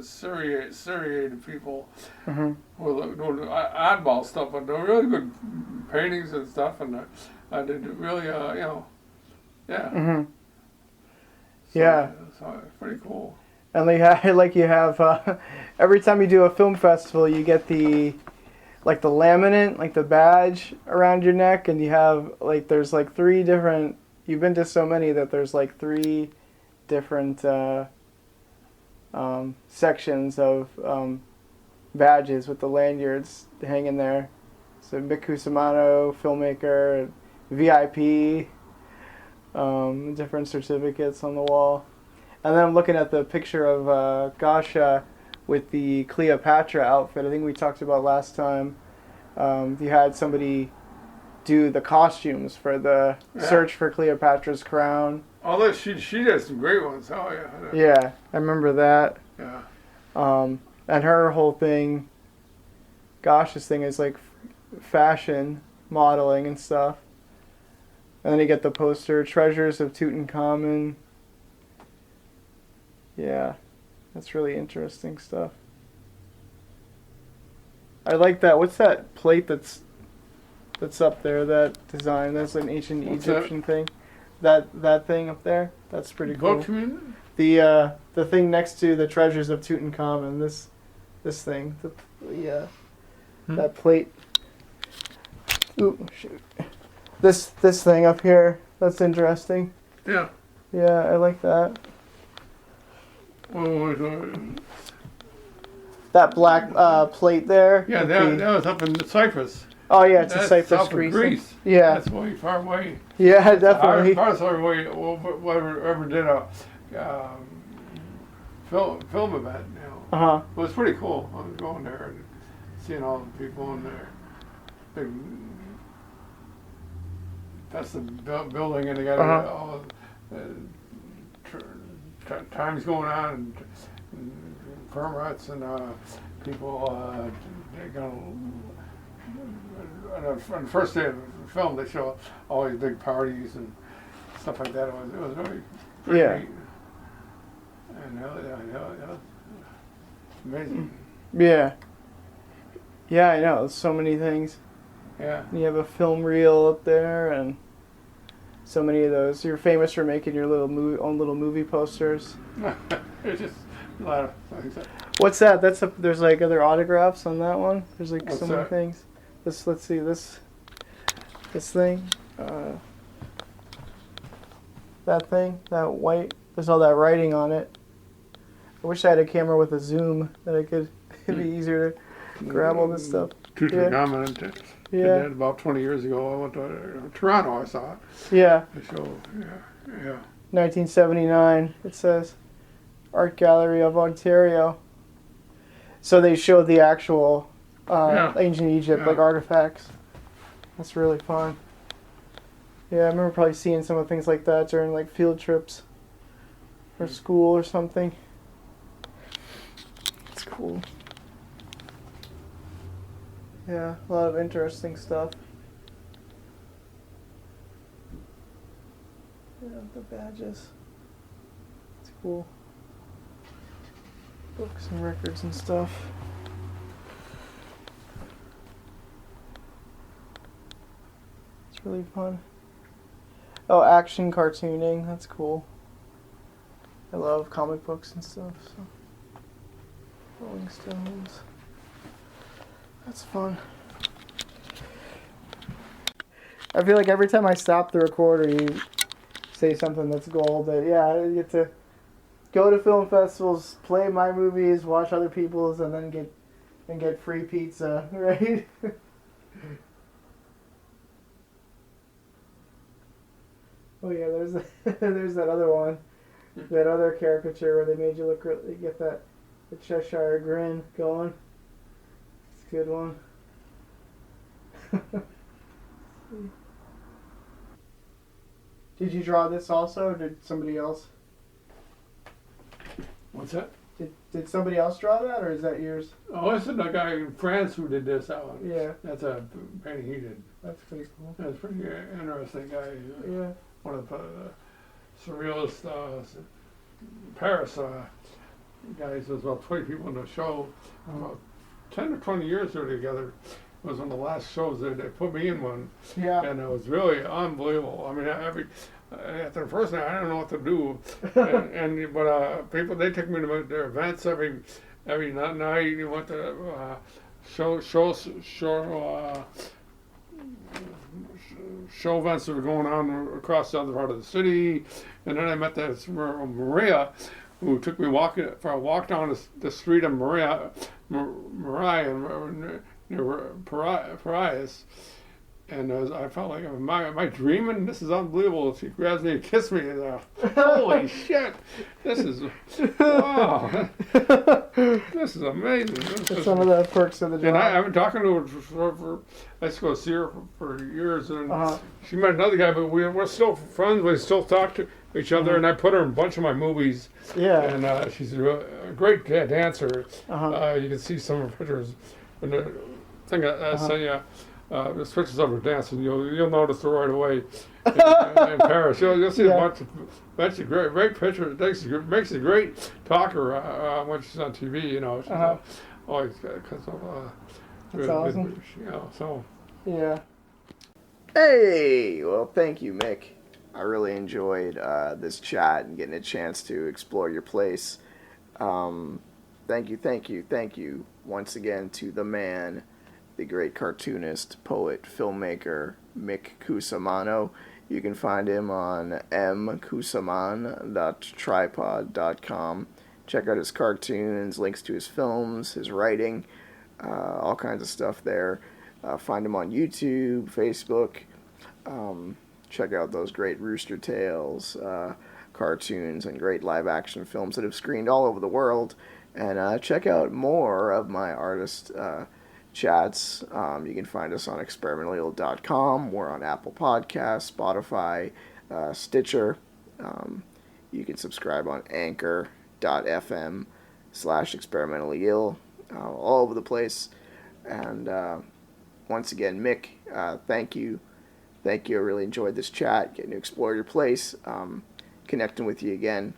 Syrian people who were doing oddball stuff, but they're really good paintings and stuff, and I did really, yeah. Mm-hmm. So, Yeah. So it's pretty cool. And you have every time you do a film festival, you get the laminate, like the badge around your neck, and you have there's like 3 different. You've been to so many that there's like 3 different sections of badges with the lanyards hanging there. So Mick Cusimano, Filmmaker, VIP, different certificates on the wall. And then I'm looking at the picture of Gasha with the Cleopatra outfit. I think we talked about last time. You had somebody do the costumes for the search for Cleopatra's crown. Although she did some great ones. Oh yeah. Yeah, I remember that. Yeah. And her whole thing, Gasha's thing is like fashion modeling and stuff. And then you get the poster, Treasures of Tutankhamun. Yeah, that's really interesting stuff. I like that. What's that plate that's up there? That design? That's an ancient Egyptian thing. That thing up there. That's pretty cool. Book, you mean? The thing next to the Treasures of Tutankhamun. This thing. That plate. Ooh, shoot. This thing up here. That's interesting. Yeah. Yeah, I like that. That black plate there. Yeah, that was up in Cyprus. Oh yeah, it's That's a Cyprus, south of Greece. Yeah. That's way far away. Yeah, definitely. Farthest away we ever did a film event. Uh-huh. It was pretty cool. I was going there and seeing all the people in there. Big, that's the building, and they got all times going on, and permits, and people. They got on the first day of the film, they show all these big parties and stuff like that. It was really pretty neat. And amazing. Yeah. Yeah, I know. There's so many things. Yeah. You have a film reel up there, and so many of those. You're famous for making your own little movie posters. It's just a lot of things. What's that? There's like other autographs on that one. There's like What's so many that? things. Let's see this thing. That thing, that white there's all that writing on it. I wish I had a camera with a zoom that I could. It'd be easier to grab all this stuff. Tutankhamun did that about 20 years ago. I went to Toronto. I saw it. Yeah. The show. Yeah. 1979. It says Art Gallery of Ontario. So they showed the actual ancient Egypt like artifacts. That's really fun. Yeah, I remember probably seeing some of things like that during like field trips or school or something. It's cool. Yeah, a lot of interesting stuff. Yeah, the badges. It's cool. Books and records and stuff. It's really fun. Oh, action cartooning. That's cool. I love comic books and stuff. So. Rolling Stones. That's fun. I feel like every time I stop the recorder, you say something that's gold. That I get to go to film festivals, play my movies, watch other people's, and then get free pizza, right? Oh yeah, there's that other one, that other caricature where they made you look really get the Cheshire grin going. It's a good one. Did you draw this also, or did somebody else? What's that? Did somebody else draw that, or is that yours? Oh, it's the guy in France who did this. That one. Yeah. That's a painting he did. That's pretty cool. That's a pretty interesting guy. Yeah. One of the surrealist Paris guys. There's about 20 people in the show. About 10 or 20 years they were together. It was one of the last shows they put me in one. Yeah. And it was really unbelievable. I mean, after the first night, I didn't know what to do. But people, they took me to their events every night. You went to show events that were going on across the other part of the city. And then I met this Maria, who took me for a walk down the street of Maria near Parias. And I felt like, am I dreaming? This is unbelievable. She grabs me and kisses me. And, holy shit! This is, wow. This is amazing. That's one of the perks of the job. And I've been talking to her I used to go see her for years. And she met another guy, but we're still friends. We still talk to each other. And I put her in a bunch of my movies. Yeah. And she's a great dancer. You can see some of her pictures. And the thing I sent you. There's pictures of her dancing. You'll notice her right away in Paris. You'll see a bunch of great pictures. Makes a great talker when she's on TV. She's always that's awesome. So. Yeah. Hey, well, thank you, Mick. I really enjoyed this chat and getting a chance to explore your place. Thank you once again to the man, the great cartoonist, poet, filmmaker, Mick Cusimano. You can find him on mcusiman.tripod.com. Check out his cartoons, links to his films, his writing, all kinds of stuff there. Find him on YouTube, Facebook. Check out those great Rooster Tales cartoons and great live-action films that have screened all over the world. And check out more of my artist chats. You can find us on experimentally.com. We're on Apple Podcasts, Spotify, Stitcher. You can subscribe on anchor.fm/experimentallyill, all over the place. And once again, Mick, thank you. I really enjoyed this chat, getting to explore your place, connecting with you again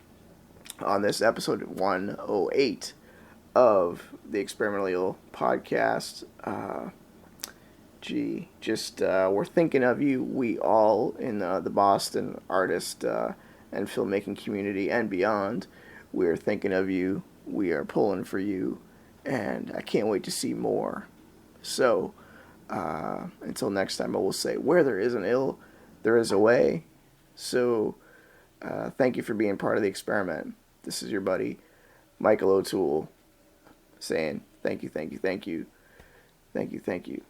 on this episode 108 of the Experimentally Ill podcast. We're thinking of you. We all in the Boston artist and filmmaking community and beyond, we're thinking of you. We are pulling for you, and I can't wait to see more. So, until next time, I will say, where there is an ill, there is a way. So, Thank you for being part of the experiment. This is your buddy, Michael O'Toole, saying thank you, thank you, thank you, thank you, thank you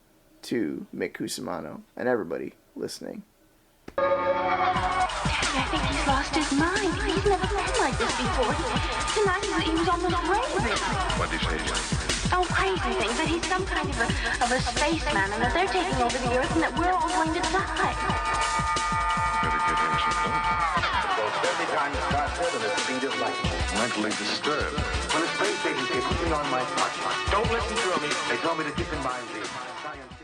to Mick Cusimano and everybody listening. I think he's lost his mind. He's never been like this before. Tonight he was almost raving. What did he say? Oh, crazy things. That he's some kind of a spaceman and that they're taking over the Earth and that we're all going to die. Better give him some help. Every time it starts at the speed of light. Mentally disturbed. When a space agency is putting on my part, don't listen to me. They told me to keep in mind the